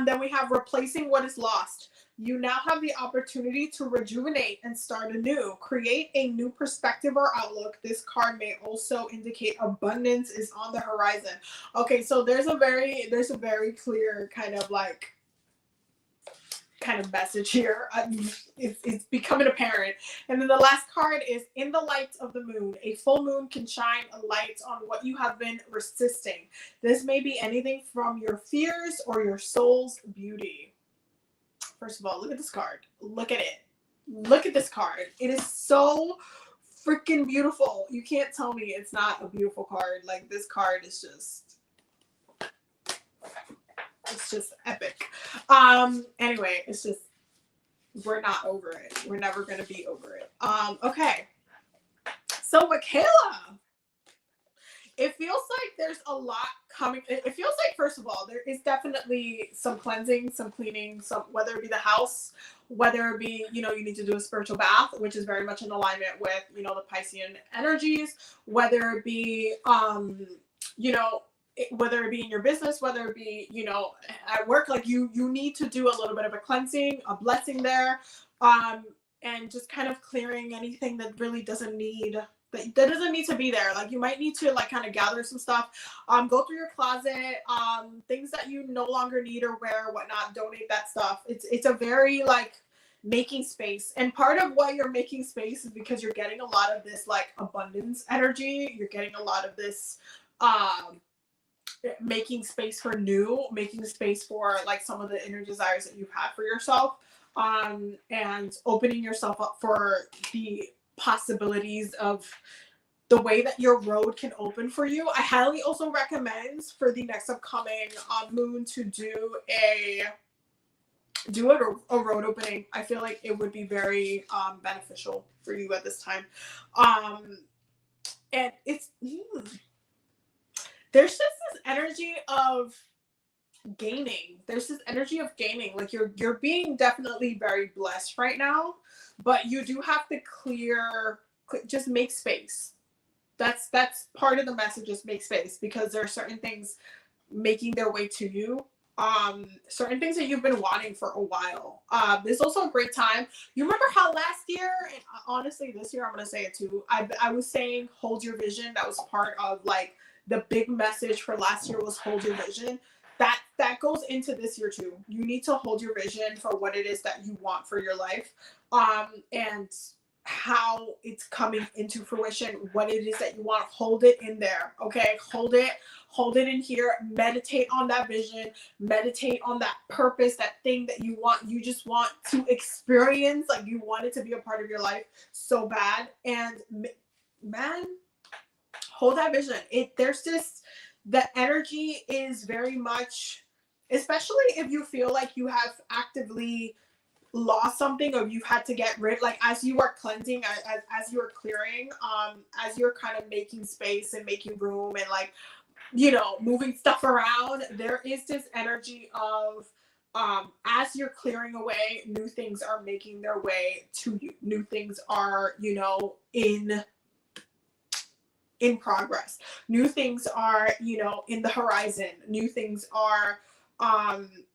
Then we have replacing what is lost. You now have the opportunity to rejuvenate and start anew. Create a new perspective or outlook. This card may also indicate abundance is on the horizon. Okay, so there's a very clear kind of message here. It's becoming apparent. And then the last card is in the light of the moon. A full moon can shine a light on what you have been resisting. This may be anything from your fears or your soul's beauty. First of all, look at this card. Look at it. Look at this card. It is so freaking beautiful. You can't tell me it's not a beautiful card. Like, this card is just epic. Anyway, it's just, we're not over it. We're never going to be over it. Okay. So, Michaela, it feels like there's a lot coming. It feels like, first of all, there is definitely some cleansing, some cleaning, whether it be the house, whether it be, you need to do a spiritual bath, which is very much in alignment with, the Piscean energies, whether it be, whether it be in your business, whether it be, at work, like you need to do a little bit of a cleansing, a blessing there, and just kind of clearing anything that really doesn't need that doesn't need to be there. Like, you might need to kind of gather some stuff, go through your closet, things that you no longer need or wear, whatnot, donate that stuff. It's a very making space. And part of why you're making space is because you're getting a lot of this abundance energy. You're getting a lot of this making space for new, making space for some of the inner desires that you've had for yourself, and opening yourself up for the possibilities of the way that your road can open for you. I highly also recommend for the next upcoming moon to do a road opening. I feel like it would be very beneficial for you at this time. And it's there's just this energy of gaining. Like, you're being definitely very blessed right now, but you do have to just make space. That's part of the message, is make space, because there are certain things making their way to you, certain things that you've been wanting for a while. This is also a great time. You remember how last year, and honestly this year I'm going to say it too, I was saying hold your vision. That was part of the big message for last year, was hold your vision. That goes into this year too. You need to hold your vision for what it is that you want for your life, and how it's coming into fruition, what it is that you want. Hold it in there. Okay, hold it in here. Meditate on that vision, meditate on that purpose, that thing that you just want to experience. Like, you want it to be a part of your life so bad. And man, hold that vision. There's this, the energy is very much, especially if you feel like you have actively lost something, or you've had to get rid, as you are cleansing, as you are clearing, as you're kind of making space and making room, and moving stuff around. There is this energy of, as you're clearing away, new things are making their way to you. New things are, in progress. New things are, in the horizon. New things are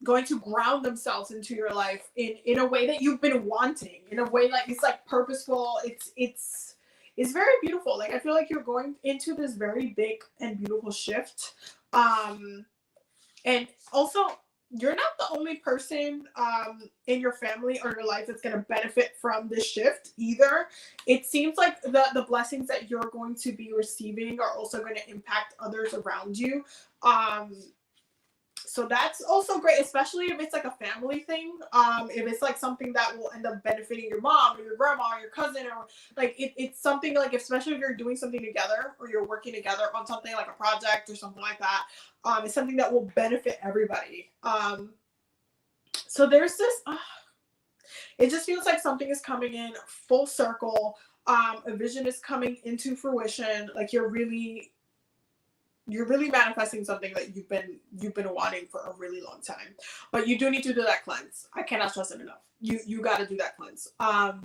going to ground themselves into your life in a way that you've been wanting, in a way like it's like purposeful. It's very beautiful. Like I feel like you're going into this very big and beautiful shift. And also, you're not the only person in your family or your life that's going to benefit from this shift either. It seems like the blessings that you're going to be receiving are also going to impact others around you. So that's also great, especially if it's like a family thing. If it's like something that will end up benefiting your mom or your grandma or your cousin, or like it's something like, especially if you're doing something together or you're working together on something like a project or something like that, it's something that will benefit everybody. So there's this, it just feels like something is coming in full circle. A vision is coming into fruition. Like you're really manifesting something that you've been wanting for a really long time. But you do need to do that cleanse. I cannot stress it enough. You got to do that cleanse. But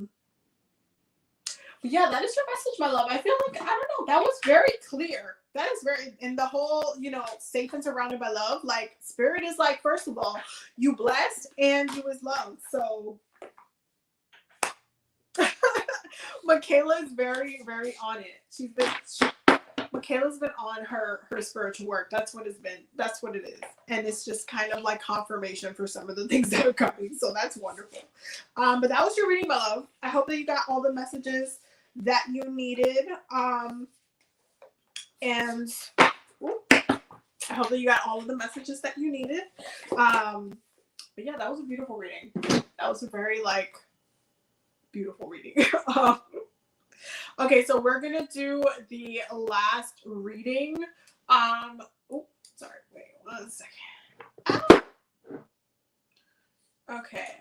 yeah, that is your message, my love. I feel like, I don't know, that was very clear. That is very, in the whole, safe and surrounded by love. Like spirit is like, first of all, you blessed and you is loved. So Michaela is very, very on it. Michaela's been on her spiritual work. That's what it is. And it's just kind of like confirmation for some of the things that are coming. So that's wonderful. But that was your reading, my love. I hope that you got all the messages that you needed. And I hope that you got all of the messages that you needed. But yeah, that was a beautiful reading. That was a very beautiful reading. Okay, so we're gonna do the last reading. Sorry, wait 1 second. Okay.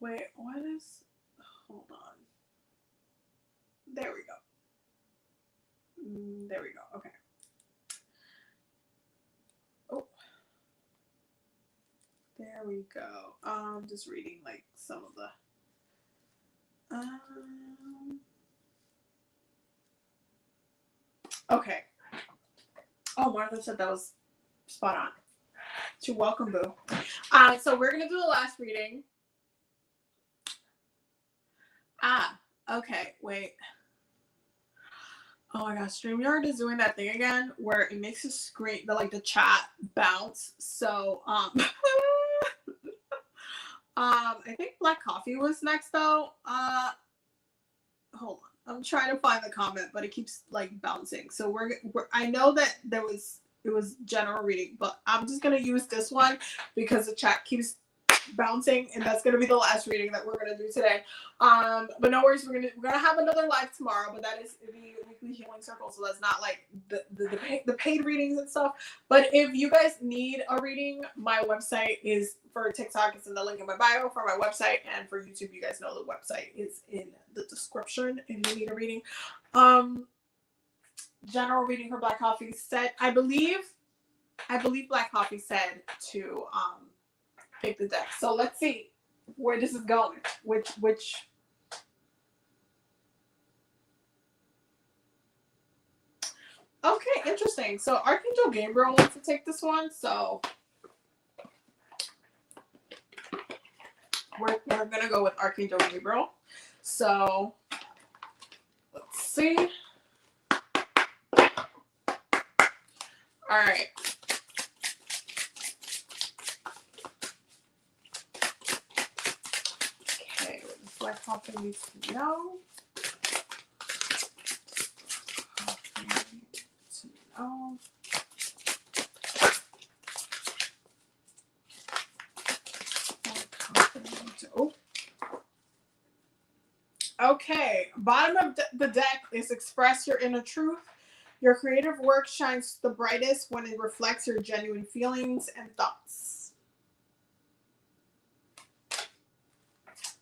Wait, hold on. There we go. Okay. Oh. There we go. Just reading some of the okay. Oh, Martha said that was spot on. You're welcome, boo. So we're gonna do the last reading. Okay, wait. Oh my gosh, StreamYard is doing that thing again where it makes the screen, the chat bounce. So I think Black Coffee was next though. Hold on, I'm trying to find the comment, but it keeps bouncing. So we're I know that it was general reading, but I'm just gonna use this one because the chat keeps bouncing, and that's gonna be the last reading that we're gonna do today. But no worries, we're gonna have another live tomorrow, but that is the weekly healing circle, so that's not the paid readings and stuff. But if you guys need a reading, my website is for TikTok, it's in the link in my bio for my website, and for YouTube, you guys know the website is in the description if you need a reading. General reading for Black Coffee said, I believe Black Coffee said to pick the deck. So let's see where this is going. Which okay, interesting. So Archangel Gabriel wants to take this one, so we're gonna go with Archangel Gabriel. So let's see. All right. Okay, what does Black Coffee needs to know? Okay, bottom of the deck is express your inner truth. Your creative work shines the brightest when it reflects your genuine feelings and thoughts.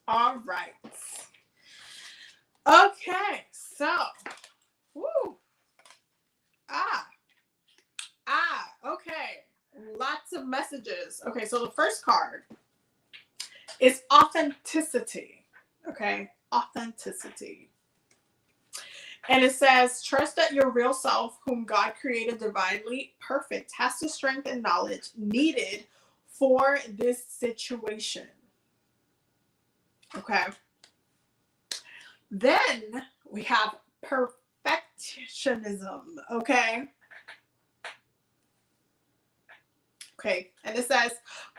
All right. Okay, so, woo. lots of messages. Okay, so the first card is authenticity. Okay, authenticity. And it says, trust that your real self, whom God created divinely perfect, has the strength and knowledge needed for this situation. Okay. Then we have perfectionism. Okay. Okay. And it says,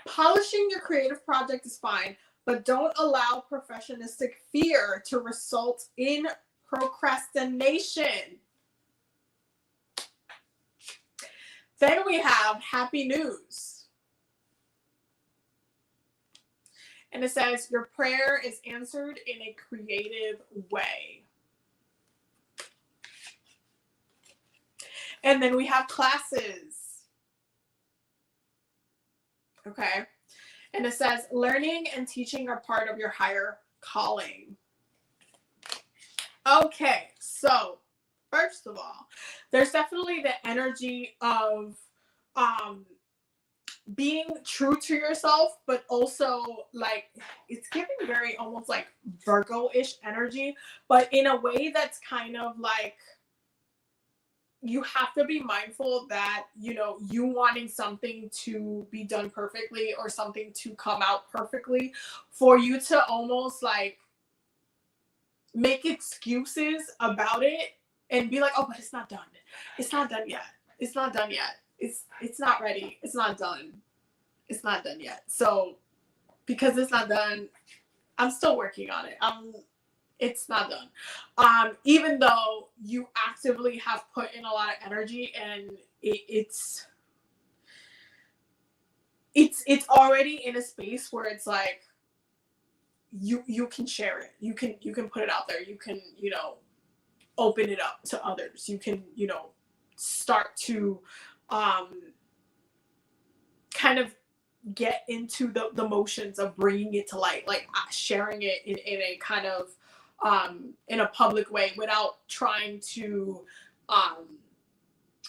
polishing your creative project is fine, but don't allow perfectionistic fear to result in procrastination. Then we have happy news. And it says, your prayer is answered in a creative way. And then we have classes. Okay. And it says, learning and teaching are part of your higher calling. Okay. So, first of all, there's definitely the energy of being true to yourself, but also like it's giving very almost like Virgo-ish energy, but in a way that's kind of like you have to be mindful that, you know, you wanting something to be done perfectly or something to come out perfectly for you to almost like make excuses about it and be like, oh, but it's not done. It's not done yet. It's not done yet. It's not ready. It's not done. It's not done yet. So because it's not done, I'm still working on it. It's not done. Even though you actively have put in a lot of energy and it's already in a space where it's like you can share it. You can put it out there. You can, you know, open it up to others. You can, you know, start to kind of get into the motions of bringing it to light, like sharing it in a kind of in a public way without trying to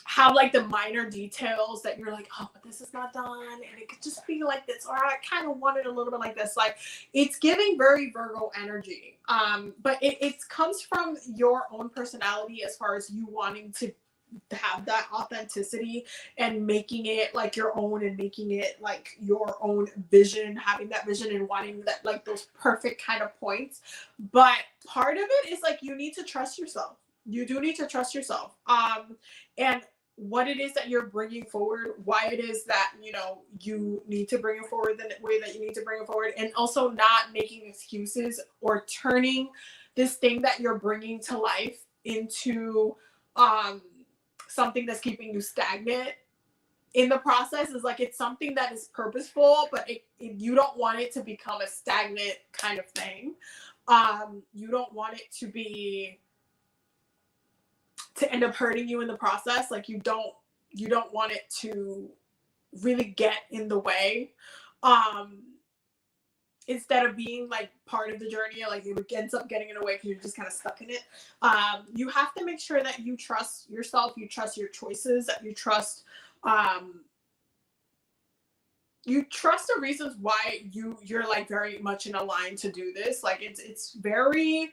have like the minor details that you're like, oh, but this is not done and it could just be like this, or I kind of want it a little bit like this. Like it's giving very Virgo energy, but it comes from your own personality as far as you wanting to have that authenticity and making it like your own and making it like your own vision, having that vision and wanting that like those perfect kind of points. But part of it is like you need to trust yourself. You do need to trust yourself, and what it is that you're bringing forward, why it is that, you know, you need to bring it forward the way that you need to bring it forward, and also not making excuses or turning this thing that you're bringing to life into something that's keeping you stagnant in the process. Is like it's something that is purposeful, but you don't want it to become a stagnant kind of thing. You don't want it to end up hurting you in the process. Like you don't want it to really get in the way. Instead of being like part of the journey, like it ends up getting in the way because you're just kind of stuck in it. You have to make sure that you trust yourself, you trust your choices, that you trust the reasons why you're like very much in a line to do this. Like it's very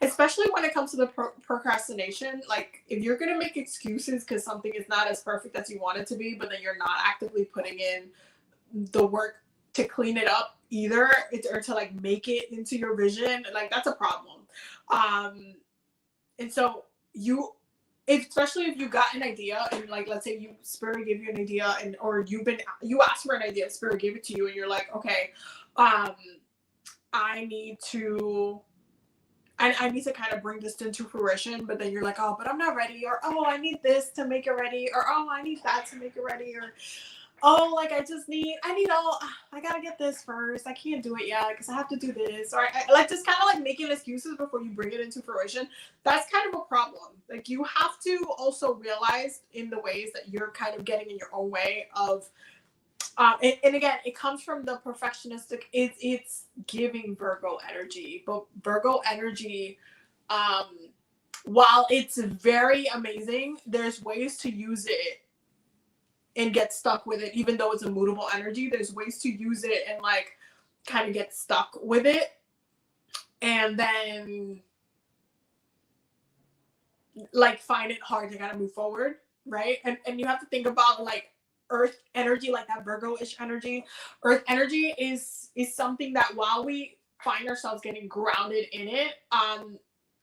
especially when it comes to the procrastination. Like if you're going to make excuses because something is not as perfect as you want it to be, but then you're not actively putting in the work to clean it up either, or to like make it into your vision, like that's a problem. And so especially if you got an idea and like, let's say Spirit gave you an idea or you asked for an idea, Spirit gave it to you and you're like, okay, I need to kind of bring this into fruition, but then you're like, oh, but I'm not ready, or oh, I need this to make it ready, or oh, I need that to make it ready, or oh, like I gotta get this first. I can't do it yet because I have to do this, or I like just kind of like making excuses before you bring it into fruition. That's kind of a problem. Like you have to also realize in the ways that you're kind of getting in your own way of. And again, it comes from the perfectionistic. It's giving Virgo energy, but Virgo energy while it's very amazing, there's ways to use it and get stuck with it, even though it's a moodable energy. There's ways to use it and like kind of get stuck with it, and then like find it hard to kind of move forward, right? And you have to think about like earth energy, like that Virgo-ish energy. Earth energy is something that while we find ourselves getting grounded in it,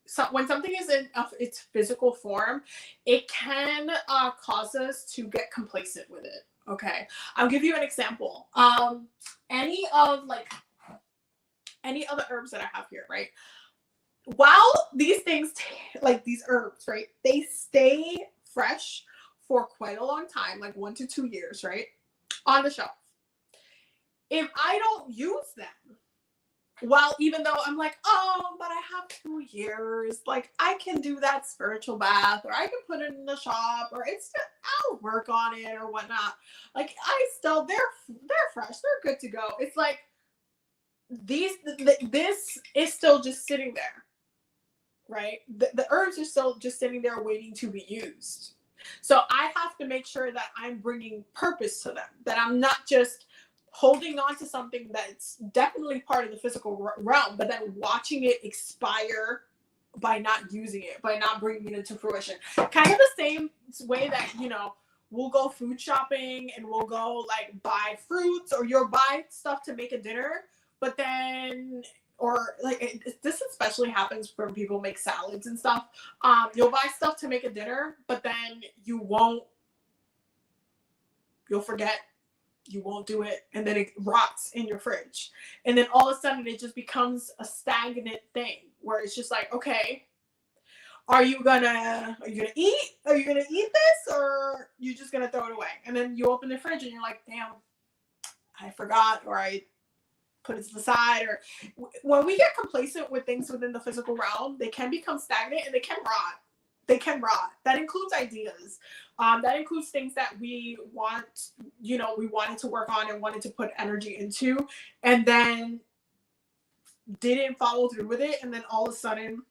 so when something is in its physical form, it can cause us to get complacent with it. Okay, I'll give you an example. Any of the herbs that I have here, right? While these things, like these herbs, right, they stay fresh for quite a long time, like 1 to 2 years, right, on the shelf. If I don't use them, well, even though I'm like, oh, but I have 2 years, like I can do that spiritual bath, or I can put it in the shop, or it's just, I'll work on it or whatnot. Like they're fresh, they're good to go. It's like this is still just sitting there, right? The herbs are still just sitting there waiting to be used. So I have to make sure that I'm bringing purpose to them, that I'm not just holding on to something that's definitely part of the physical realm, but then watching it expire by not using it, by not bringing it into fruition. Kind of the same way that, we'll go food shopping and we'll go like buy fruits, or you'll buy stuff to make a dinner, but then, or like this especially happens when people make salads and stuff. You'll buy stuff to make a dinner, but then you'll forget, you won't do it, and then it rots in your fridge, and then all of a sudden it just becomes a stagnant thing where it's just like, okay, are you gonna eat this, or you just gonna throw it away? And then you open the fridge and you're like, damn, I forgot, or I put it to the side. Or when we get complacent with things within the physical realm, they can become stagnant and they can rot. That includes ideas. That includes things that we wanted to work on and wanted to put energy into, and then didn't follow through with it. And then all of a sudden,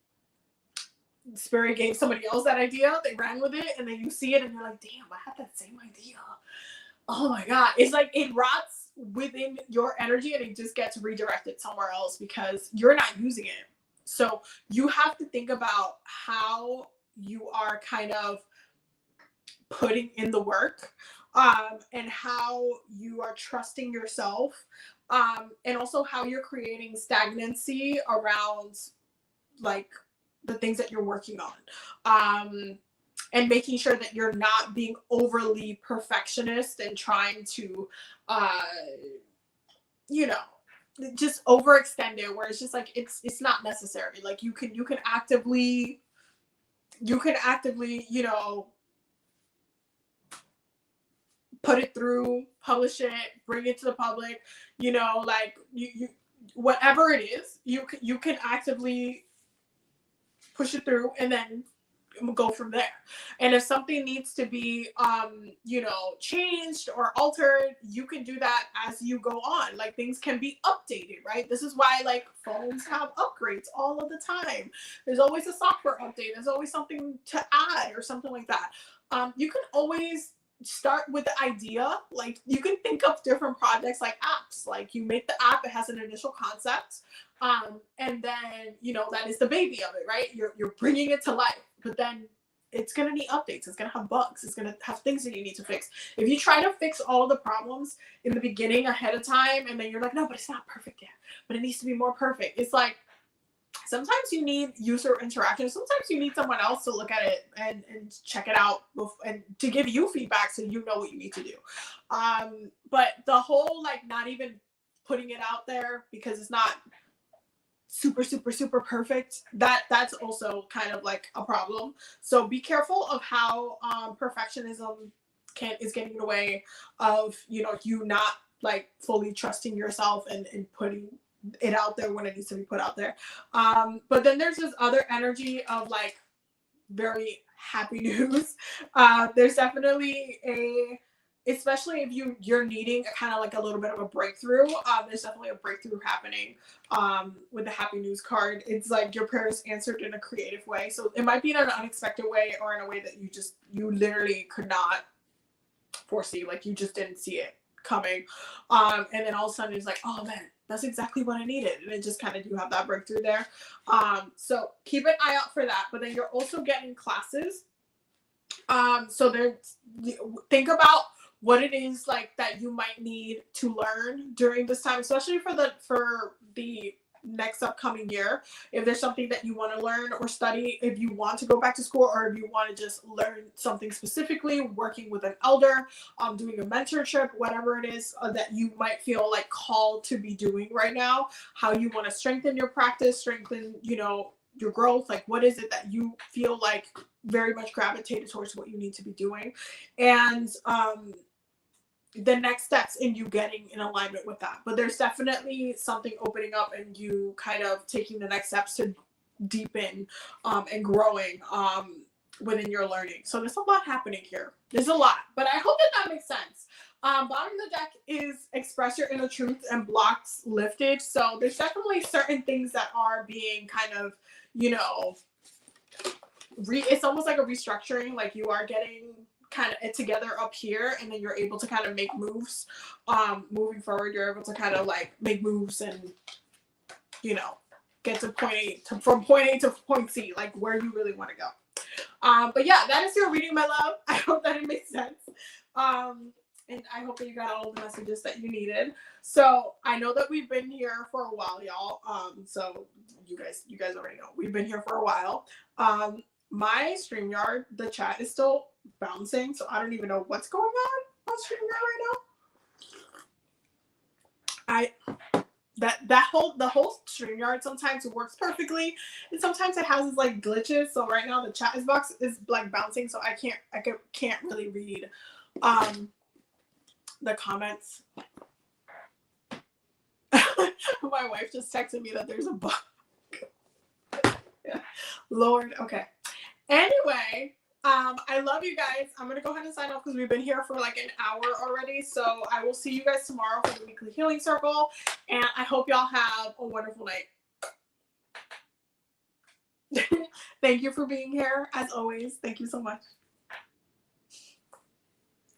Spirit gave somebody else that idea. They ran with it, and then you see it, and you're like, damn, I had that same idea. Oh my God. It's like it rots within your energy and it just gets redirected somewhere else because you're not using it. So you have to think about how you are kind of putting in the work, and how you are trusting yourself, and also how you're creating stagnancy around like the things that you're working on, and making sure that you're not being overly perfectionist and trying to just overextend it, where it's just like it's not necessary. Like you can actively put it through, publish it, bring it to the public, like you whatever it is, you can actively push it through and then go from there. And if something needs to be changed or altered, you can do that as you go on. Like things can be updated, right? This is why like phones have upgrades all of the time. There's always a software update, there's always something to add or something like that. You can always start with the idea. Like you can think of different projects like apps. Like you make the app, it has an initial concept, and then that is the baby of it, right? You're bringing it to life, but then it's going to need updates, it's going to have bugs, it's going to have things that you need to fix. If you try to fix all the problems in the beginning ahead of time, and then you're like, no, but it's not perfect yet, but it needs to be more perfect. It's like sometimes you need user interaction. Sometimes you need someone else to look at it and check it out and to give you feedback so you know what you need to do. But the whole like not even putting it out there because it's not super, super, super perfect, that's also kind of like a problem. So be careful of how perfectionism is getting in the way of, you not like fully trusting yourself and putting it out there when it needs to be put out there. But then there's this other energy of like very happy news. There's definitely especially if you're needing a kind of like a little bit of a breakthrough, there's definitely a breakthrough happening with the happy news card. It's like your prayers answered in a creative way. So it might be in an unexpected way or in a way that you literally could not foresee, like you just didn't see it coming. And then all of a sudden it's like, oh man, that's exactly what I needed. And it just kind of, you have that breakthrough there. So keep an eye out for that. But then you're also getting classes. So think about what it is like that you might need to learn during this time, especially for the next upcoming year. If there's something that you want to learn or study, if you want to go back to school, or if you want to just learn something specifically, working with an elder, doing a mentorship, whatever it is that you might feel like called to be doing right now, how you want to strengthen your practice, strengthen, your growth, like what is it that you feel like very much gravitated towards what you need to be doing, and the next steps in you getting in alignment with that. But there's definitely something opening up and you kind of taking the next steps to deepen and growing within your learning. So there's a lot happening here. There's a lot, but I hope that makes sense. Bottom of the deck is express your inner truth and blocks lifted. So there's definitely certain things that are being kind of, it's almost like a restructuring, like you are getting kind of it together up here, and then you're able to kind of make moves moving forward. You're able to kind of like make moves and get to from point A to point C, like where you really want to go. But yeah, that is your reading, my love. I hope that it makes sense, and I hope that you got all the messages that you needed. So I know that we've been here for a while, y'all. So you guys already know we've been here for a while. My StreamYard, the chat is still bouncing, so I don't even know what's going on StreamYard right now. The whole StreamYard sometimes works perfectly, and sometimes it has like glitches. So right now the chat is like bouncing, so I can't really read the comments. My wife just texted me that there's a bug. Yeah. Lord, okay. Anyway, I love you guys. I'm going to go ahead and sign off because we've been here for like an hour already. So I will see you guys tomorrow for the weekly healing circle. And I hope y'all have a wonderful night. Thank you for being here. As always, thank you so much.